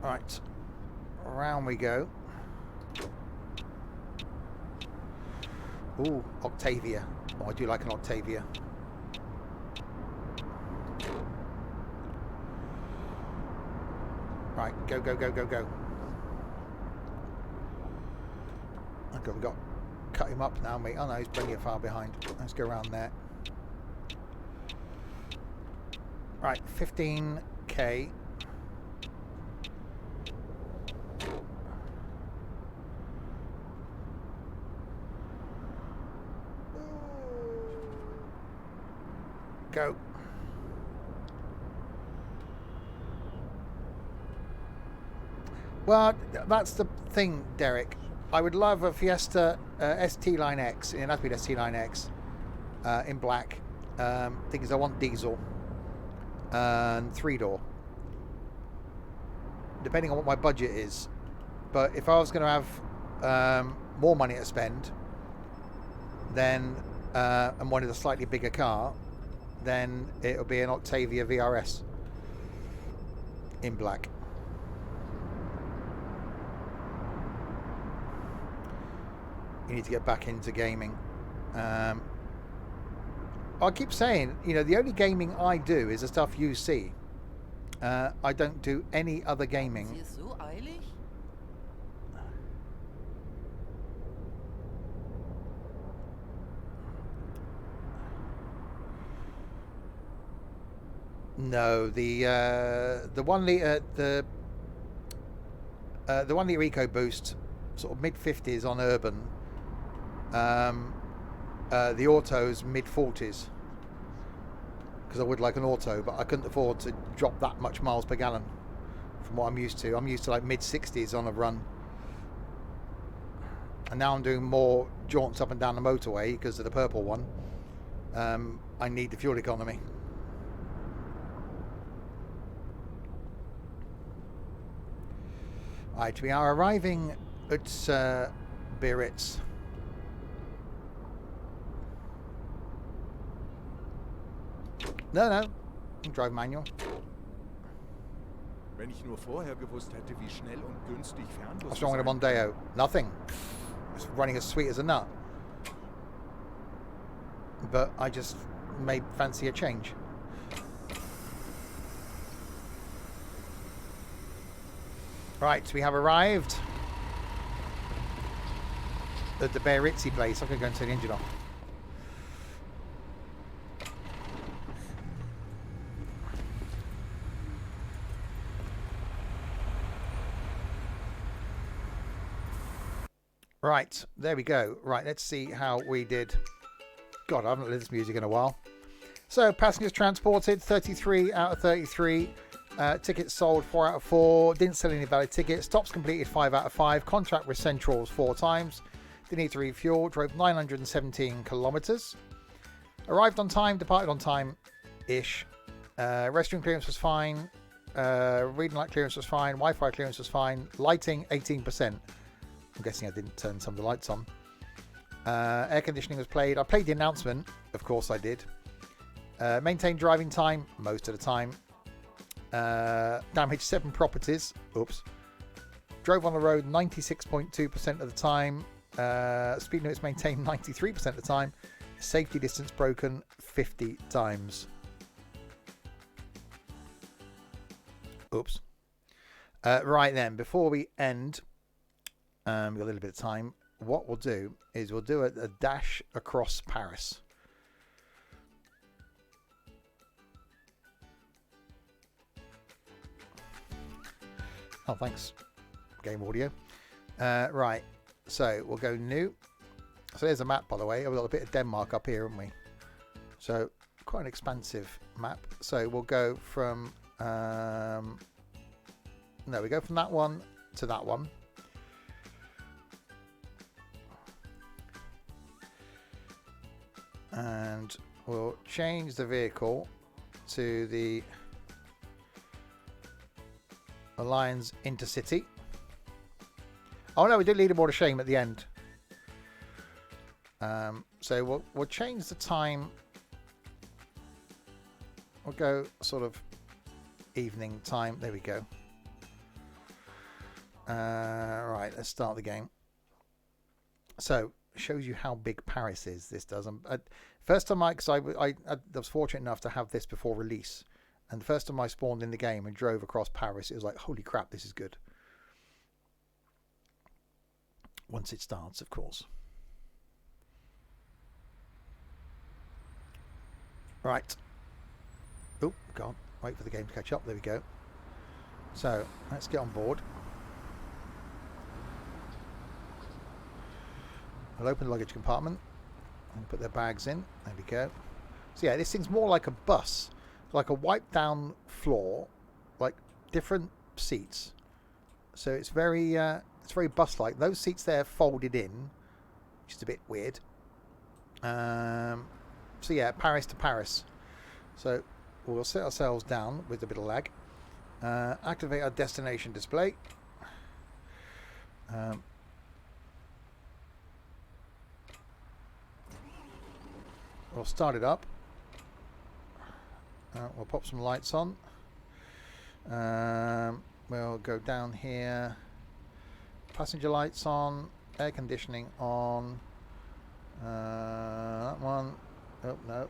Right. Around we go. Ooh, Octavia. Oh, I do like an Octavia. Right, go, go, go, go, go. Okay, we've got cut him up now, mate. Oh no, he's plenty far behind. Let's go around there. Right, 15k. Go. Well, that's the thing, Derek. I would love a Fiesta ST Line X. It has to be the ST Line X in black. Thing is, I want diesel and 3-door, depending on what my budget is. But if I was going to have more money to spend, then and wanted a slightly bigger car, then it'll be an Octavia VRS in black. You need to get back into gaming. I keep saying, you know, the only gaming I do is the stuff you see. I don't do any other gaming. No, the 1 litre the 1 litre EcoBoost, sort of mid-50s on urban. The auto's mid-40s, because I would like an auto, but I couldn't afford to drop that much miles per gallon from what I'm used to. I'm used to like mid-60s on a run, and now I'm doing more jaunts up and down the motorway because of the purple one. I need the fuel economy. Right, we are arriving at Biarritz. No, drive manual. Wenn ich nur vorher gewusst hätte, wie schnell und günstig Fernbus. What's wrong with a Mondeo? Nothing. It's running as sweet as a nut. But I just may fancy a change. Right, we have arrived at the Biarritz place. I'm going to go and turn the engine off. Right, there we go. Right, let's see how we did. God, I haven't listened to this music in a while. So, passengers transported, 33 out of 33. Tickets sold, 4 out of 4. Didn't sell any valid tickets. Stops completed, 5 out of 5. Contract with Centrals 4 times. Didn't need to refuel. Drove 917 kilometers. Arrived on time, departed on time-ish. Restroom clearance was fine. Reading light clearance was fine. Wi-Fi clearance was fine. Lighting, 18%. I'm guessing I didn't turn some of the lights on. Air conditioning was played. I played the announcement. Of course I did. Maintained driving time most of the time. Damaged 7 properties. Oops. Drove on the road 96.2% of the time. Speed limits maintained 93% of the time. Safety distance broken 50 times. Oops. Right then, before we end, we've got a little bit of time. What we'll do is we'll do a dash across Paris. Oh, thanks. Game audio. Right. So we'll go new. So there's a map, by the way. We've got a bit of Denmark up here, haven't we? So quite an expansive map. So we'll go from... no, we go from that one to that one. And we'll change the vehicle to the the Lions Intercity. Oh no, we did leaderboard of shame at the end. So we'll change the time. We'll go sort of evening time. There we go. Right, let's start the game. So, shows you how big Paris is. This does. First time I was fortunate enough to have this before release, and the first time I spawned in the game and drove across Paris, it was like, holy crap, this is good. Once it starts, of course. Right. Oh, God. Wait for the game to catch up. There we go. So, let's get on board. I'll open the luggage compartment and put their bags in. There we go. So yeah, this thing's more like a bus. Like a wiped down floor. Like different seats. So it's very bus-like. Those seats there folded in. Which is a bit weird. So yeah, Paris to Paris. So we'll set ourselves down with a bit of lag. Activate our destination display. We'll start it up. We'll pop some lights on. We'll go down here. Passenger lights on. Air conditioning on. That one. Oh, no.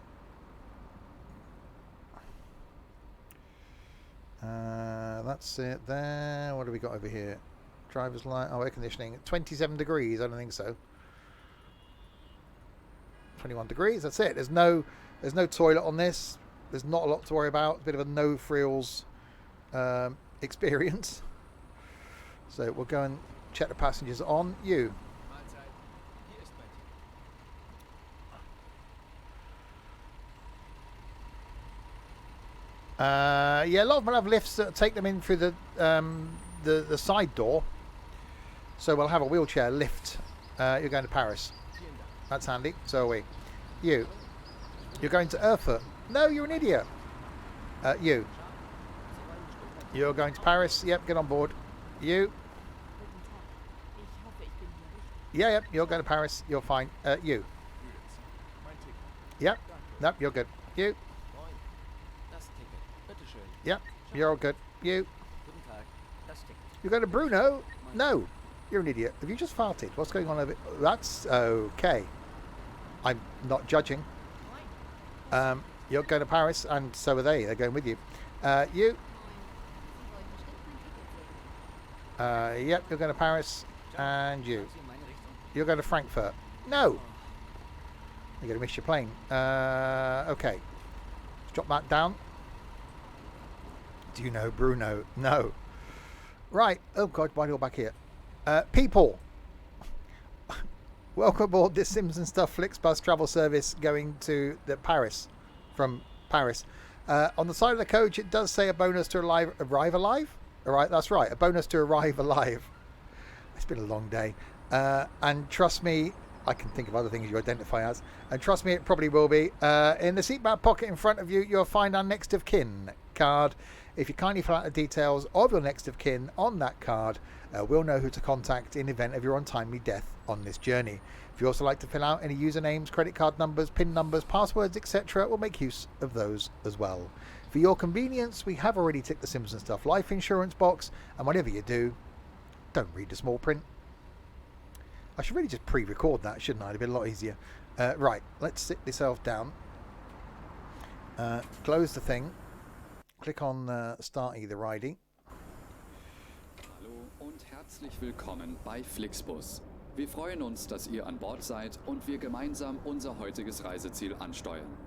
That's it there. What do we got over here? Driver's light. Oh, air conditioning. 27 degrees. I don't think so. 21 degrees. That's it. There's no toilet on this. There's not a lot to worry about. A bit of a no frills experience. So we'll go and check the passengers on. You. Yeah, a lot of them have lifts that take them in through the side door. So we'll have a wheelchair lift. You're going to Paris. That's handy. So are we. You're going to Erfurt. No, you're an idiot. You're going to Paris. Yep, get on board. You. Yep, you're going to Paris. You're fine. You. Yep. Nope, you're good. You. Yep, you're all good. You. You're going to Bruno? No. You're an idiot. Have you just farted? What's going on over? That's okay. I'm not judging. You're going to Paris, and so are they. They're going with you. You. Yep, you're going to Paris, and you. You're going to Frankfurt. No. You're going to miss your plane. Okay. Let's drop that down. Do you know Bruno? No. Right. Oh, God, why are you all back here? People. Welcome aboard this Sims and Stuff Flixbus travel service going to Paris. From Paris. On the side of the coach, it does say a bonus to arrive alive. All right, that's right. A bonus to arrive alive. It's been a long day. And trust me, I can think of other things you identify as. And trust me, it probably will be. In the seatbelt pocket in front of you, you'll find our next of kin card. If you kindly fill out the details of your next of kin on that card, we'll know who to contact in event of your untimely death on this journey. If you also like to fill out any usernames, credit card numbers, PIN numbers, passwords, etc., we'll make use of those as well. For your convenience, we have already ticked the Sims and Stuff life insurance box, and whatever you do, don't read the small print. I should really just pre-record that, shouldn't I? It'd be a lot easier. Right, let's sit yourself down. Close the thing. Click on Start Either ID. Hallo und herzlich willkommen bei Flixbus. Wir freuen uns, dass ihr an Bord seid und wir gemeinsam unser heutiges Reiseziel ansteuern.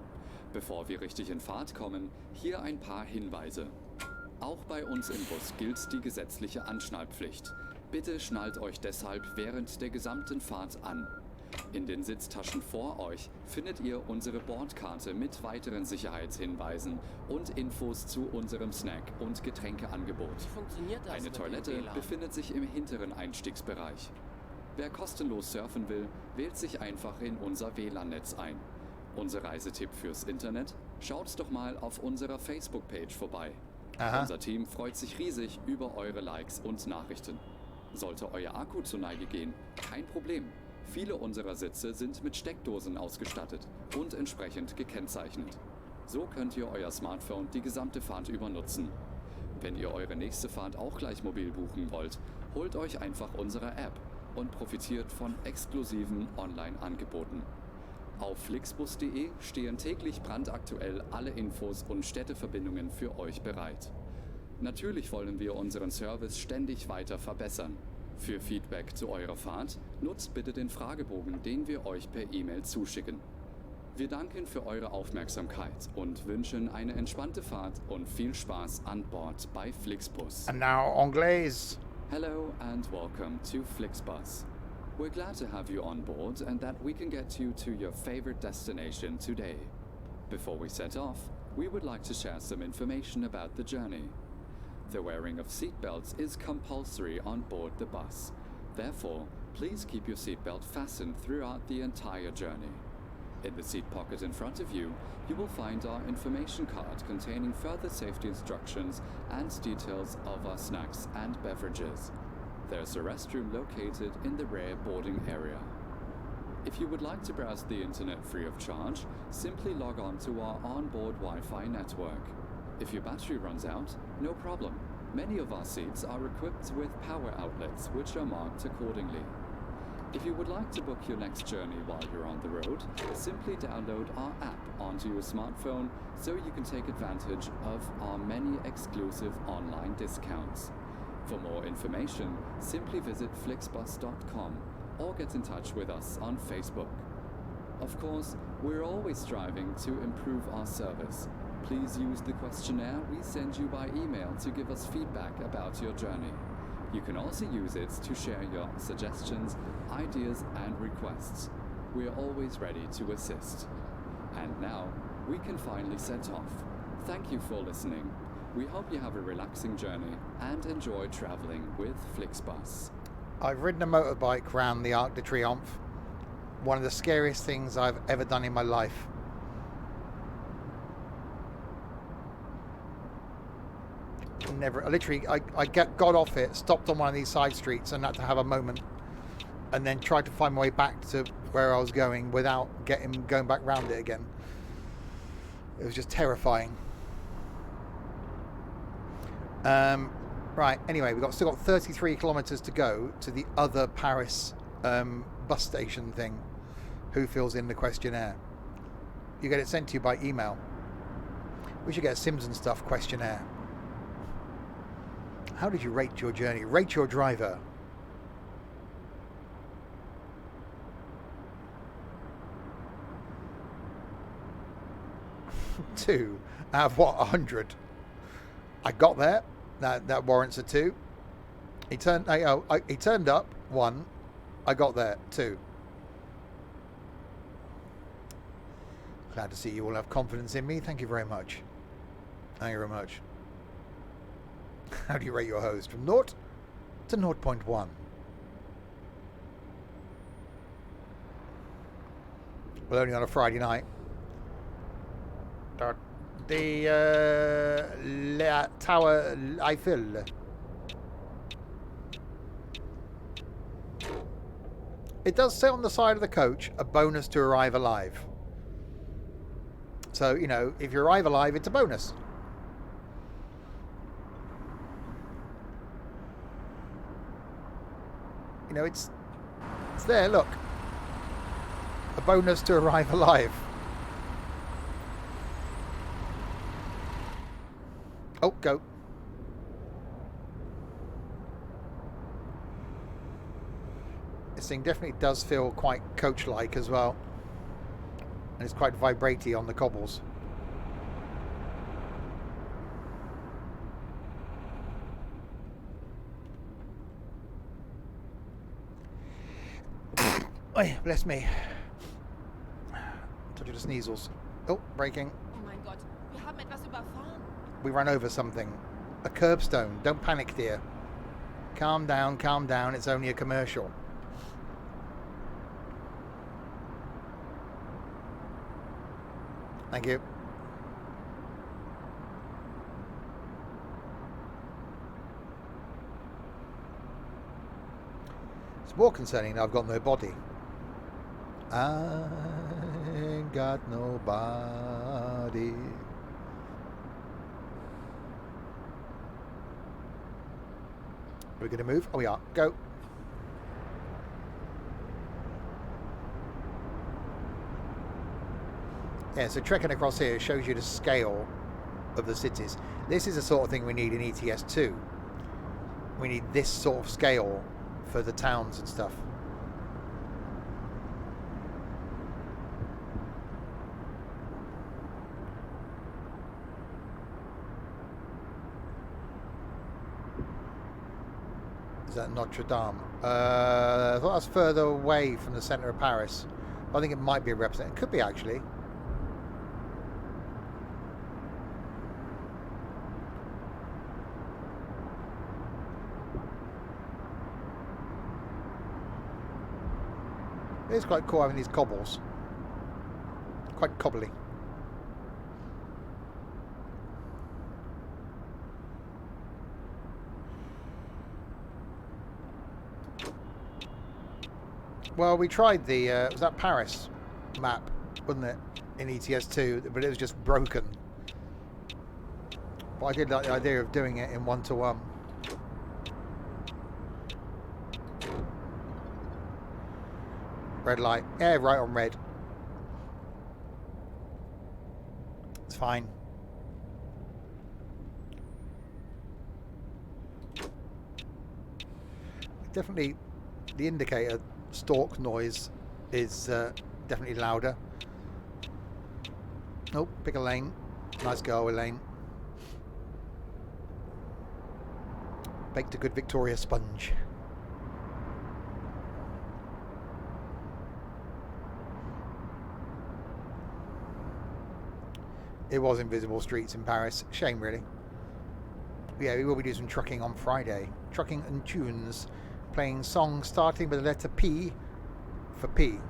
Bevor wir richtig in Fahrt kommen, hier ein paar Hinweise. Auch bei uns im Bus gilt die gesetzliche Anschnallpflicht. Bitte schnallt euch deshalb während der gesamten Fahrt an. In den Sitztaschen vor euch findet ihr unsere Bordkarte mit weiteren Sicherheitshinweisen und Infos zu unserem Snack- und Getränkeangebot. Eine Toilette befindet sich im hinteren Einstiegsbereich. Wer kostenlos surfen will, wählt sich einfach in unser WLAN-Netz ein. Unser Reisetipp fürs Internet? Schaut doch mal auf unserer Facebook-Page vorbei. Aha. Unser Team freut sich riesig über eure Likes und Nachrichten. Sollte euer Akku zur Neige gehen, kein Problem. Viele unserer Sitze sind mit Steckdosen ausgestattet und entsprechend gekennzeichnet. So könnt ihr euer Smartphone die gesamte Fahrt über nutzen. Wenn ihr eure nächste Fahrt auch gleich mobil buchen wollt, holt euch einfach unsere App und profitiert von exklusiven Online-Angeboten. Auf flixbus.de stehen täglich brandaktuell alle Infos und Städteverbindungen für euch bereit. Natürlich wollen wir unseren Service ständig weiter verbessern. Für Feedback zu eurer Fahrt nutzt bitte den Fragebogen, den wir euch per E-Mail zuschicken. Wir danken für eure Aufmerksamkeit und wünschen eine entspannte Fahrt und viel Spaß an Bord bei Flixbus. And now Anglais. Hello and welcome to Flixbus. We're glad to have you on board and that we can get you to your favorite destination today. Before we set off, we would like to share some information about the journey. The wearing of seatbelts is compulsory on board the bus. Therefore, please keep your seatbelt fastened throughout the entire journey. In the seat pocket in front of you, you will find our information card containing further safety instructions and details of our snacks and beverages. There's a restroom located in the rear boarding area. If you would like to browse the internet free of charge, simply log on to our onboard Wi-Fi network. If your battery runs out, no problem. Many of our seats are equipped with power outlets, which are marked accordingly. If you would like to book your next journey while you're on the road, simply download our app onto your smartphone so you can take advantage of our many exclusive online discounts. For more information, simply visit flixbus.com or get in touch with us on Facebook. Of course, we're always striving to improve our service. Please use the questionnaire we send you by email to give us feedback about your journey. You can also use it to share your suggestions, ideas, and requests. We are always ready to assist. And now, we can finally set off. Thank you for listening. We hope you have a relaxing journey and enjoy traveling with Flixbus. I've ridden a motorbike round the Arc de Triomphe. One of the scariest things I've ever done in my life. Never, I got off it, stopped on one of these side streets and had to have a moment, and then tried to find my way back to where I was going without going back round it again. It was just terrifying. Right, anyway, still got 33 kilometres to go to the other Paris bus station thing. Who fills in the questionnaire? You get it sent to you by email. We should get a Sims and Stuff questionnaire. How did you rate your journey? Rate your driver. Two out of what? 100. I got there. That warrants a 2. He turned up. 1. I got there. 2. Glad to see you all have confidence in me. Thank you very much. Thank you very much. How do you rate your host? From 0 to 0.1. Well, only on a Friday night. The Tower Eiffel. It does say on the side of the coach, a bonus to arrive alive. So, you know, if you arrive alive, it's a bonus. You know, it's there, look. A bonus to arrive alive. Oh, go. This thing definitely does feel quite coach-like as well. And it's quite vibratey on the cobbles. Oh, bless me. Touch of the sneezels. Oh, braking. Oh mein Gott, wir haben etwas überfahren. We ran over something. A curbstone. Don't panic, dear. Calm down, calm down. It's only a commercial. Thank you. More concerning, I've got no body. I ain't got nobody. We're going to move. Oh, we are. Go. Yeah, so trekking across here shows you the scale of the cities. This is the sort of thing we need in ETS 2. We need this sort of scale for the towns and stuff. Is that Notre Dame? I thought that was further away from the centre of Paris. I think it might be a representative. It could be, actually. It's quite cool having these cobbles. Quite cobbly. Well, we tried the, was that Paris map, wasn't it, in ETS 2, but it was just broken. But I did like the idea of doing it in 1-to-1. Red light. Yeah, right on red. It's fine. Definitely, the indicator stalk noise is definitely louder. Oh, pick a lane. Nice go, Elaine. Baked a good Victoria sponge. It was invisible streets in Paris. Shame, really. Yeah, we will be doing some trucking on Friday. Trucking and tunes. Playing songs starting with the letter P for P.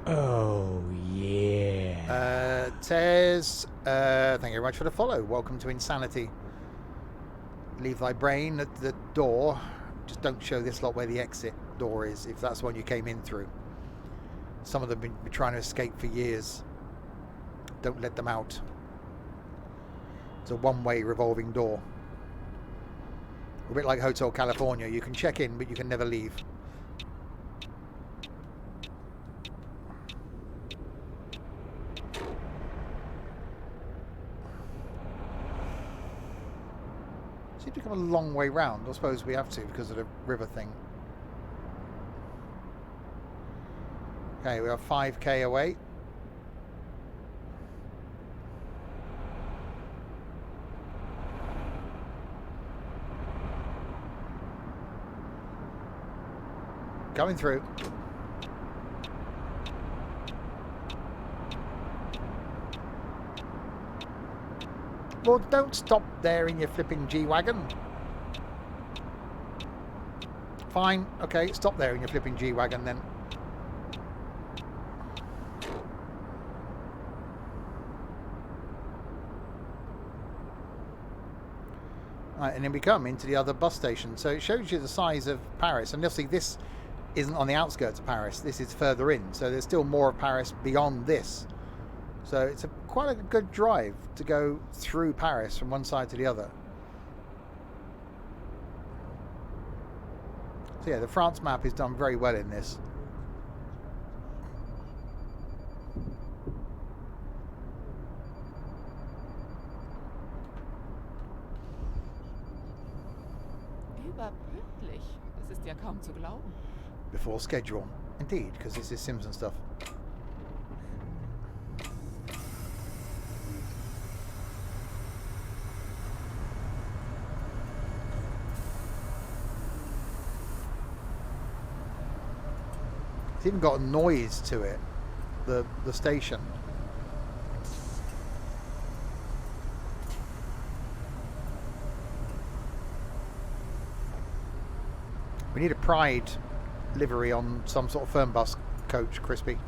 Oh, yeah. Tez, thank you very much for the follow. Welcome to Insanity. Leave thy brain at the door. Just don't show this lot where the exit door is, if that's the one you came in through. Some of them have been trying to escape for years. Don't let them out. It's a one-way revolving door. A bit like Hotel California. You can check in, but you can never leave. Seems to come a long way round. I suppose we have to because of the river thing. Okay, we are 5k away. Going through. Well, don't stop there in your flipping G-Wagon. Fine, okay, stop there in your flipping G-Wagon then. Right, and then we come into the other bus station. So it shows you the size of Paris. And obviously this isn't on the outskirts of Paris. This is further in. So there's still more of Paris beyond this. So it's quite a good drive to go through Paris from one side to the other. So yeah, the France map is done very well in this. Überpünktlich. Das ist ja kaum zu glauben. Before schedule. Indeed, because this is Simpson stuff. It's even got a noise to it, the station. We need a Pride livery on some sort of Fernbus coach, Crispy.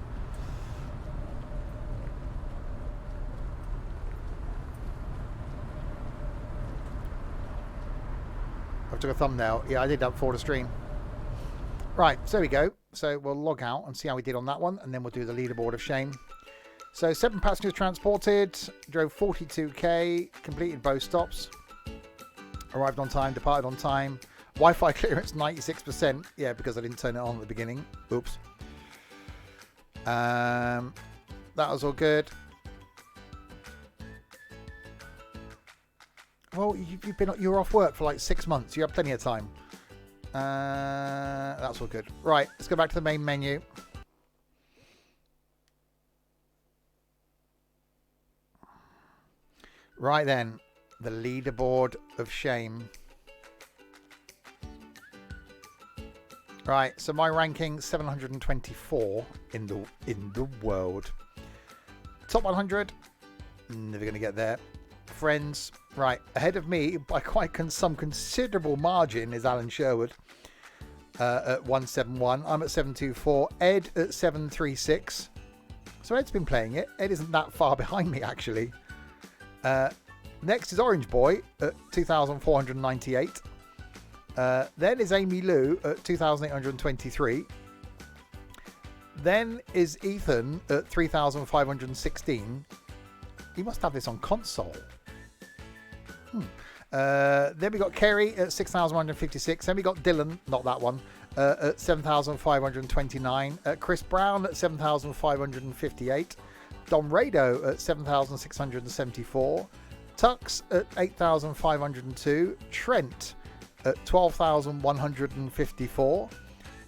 I took a thumbnail. Yeah, I did that before the stream. Right, so there we go. So we'll log out and see how we did on that one, and then we'll do the leaderboard of shame. So 7 passengers transported, drove 42k, completed both stops, arrived on time, departed on time. Wi-Fi clearance 96%. Yeah, because I didn't turn it on at the beginning. Oops. That was all good. Well, you were off work for like 6 months. You have plenty of time. That's all good. Right, let's go back to the main menu. Right then, the leaderboard of shame. Right, so my ranking 724 in the world. Top 100, never going to get there. Friends, right, ahead of me by quite some considerable margin is Alan Sherwood at 171. I'm at 724. Ed at 736. So Ed's been playing it. Ed isn't that far behind me actually. Next is Orange Boy at 2,498. Then is Amy Lou at 2,823. Then is Ethan at 3,516. He must have this on console. Then we got Kerry at 6,156. Then we got Dylan, not that one, at 7,529. Chris Brown at 7,558. Dom Rado at 7,674. Tux at 8,502. Trent at 12,154.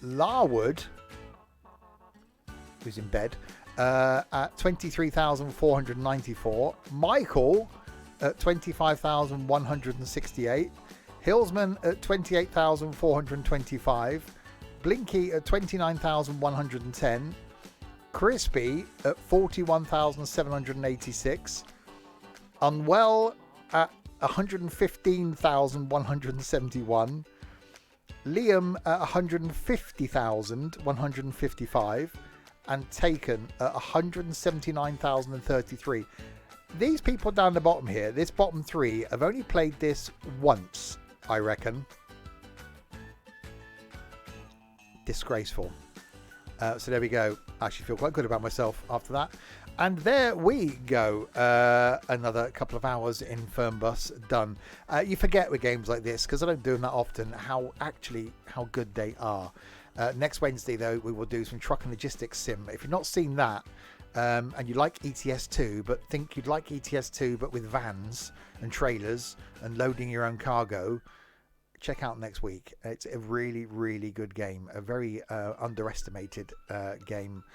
Larwood, who's in bed, at 23,494. Michael at 25,168. Hillsman at 28,425. Blinky at 29,110. Crispy at 41,786. Unwell at 115,171. Liam at 150,155. And Taken at 179,033. These people down the bottom here, this bottom three, have only played this once, I reckon. Disgraceful. So there we go. I actually feel quite good about myself after that. And there we go. Another couple of hours in Fernbus done. You forget with games like this, because I don't do them that often, how good they are. Next Wednesday, though, we will do some truck and logistics sim. If you've not seen that, and you like ETS2, but think you'd like ETS2, but with vans and trailers and loading your own cargo, check out next week. It's a really, really good game. A very underestimated game.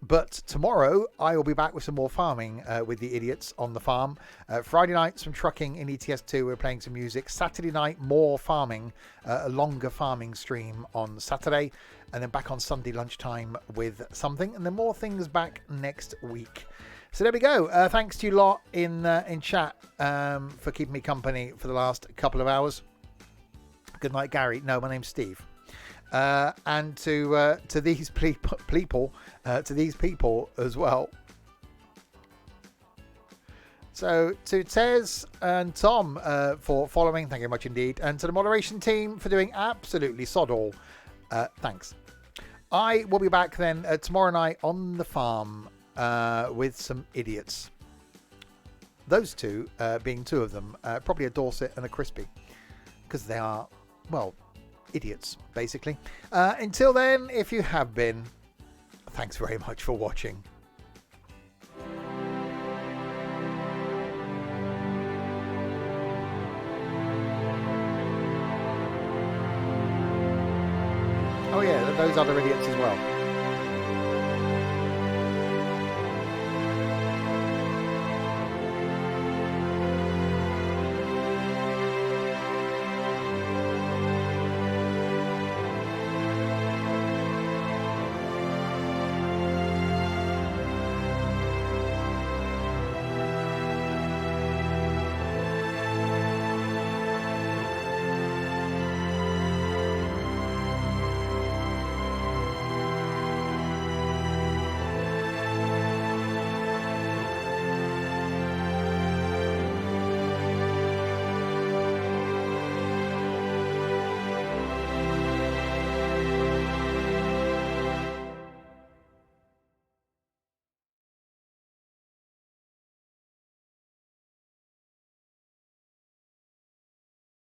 But tomorrow, I will be back with some more farming with the idiots on the farm. Friday night, some trucking in ETS2. We're playing some music. Saturday night, more farming, a longer farming stream on Saturday. And then back on Sunday lunchtime with something. And then more things back next week. So there we go. Thanks to you lot in chat for keeping me company for the last couple of hours. Good night, Gary. No, my name's Steve. And to these people, to these people as well. So to Tez and Tom for following, thank you very much indeed, and to the moderation team for doing absolutely sod all. Thanks. I will be back then tomorrow night on the farm with some idiots. Those two being two of them, probably a Dorset and a Crispy, because they are, well, idiots, basically. Until then, if you have been, thanks very much for watching. Oh yeah, those other idiots as well.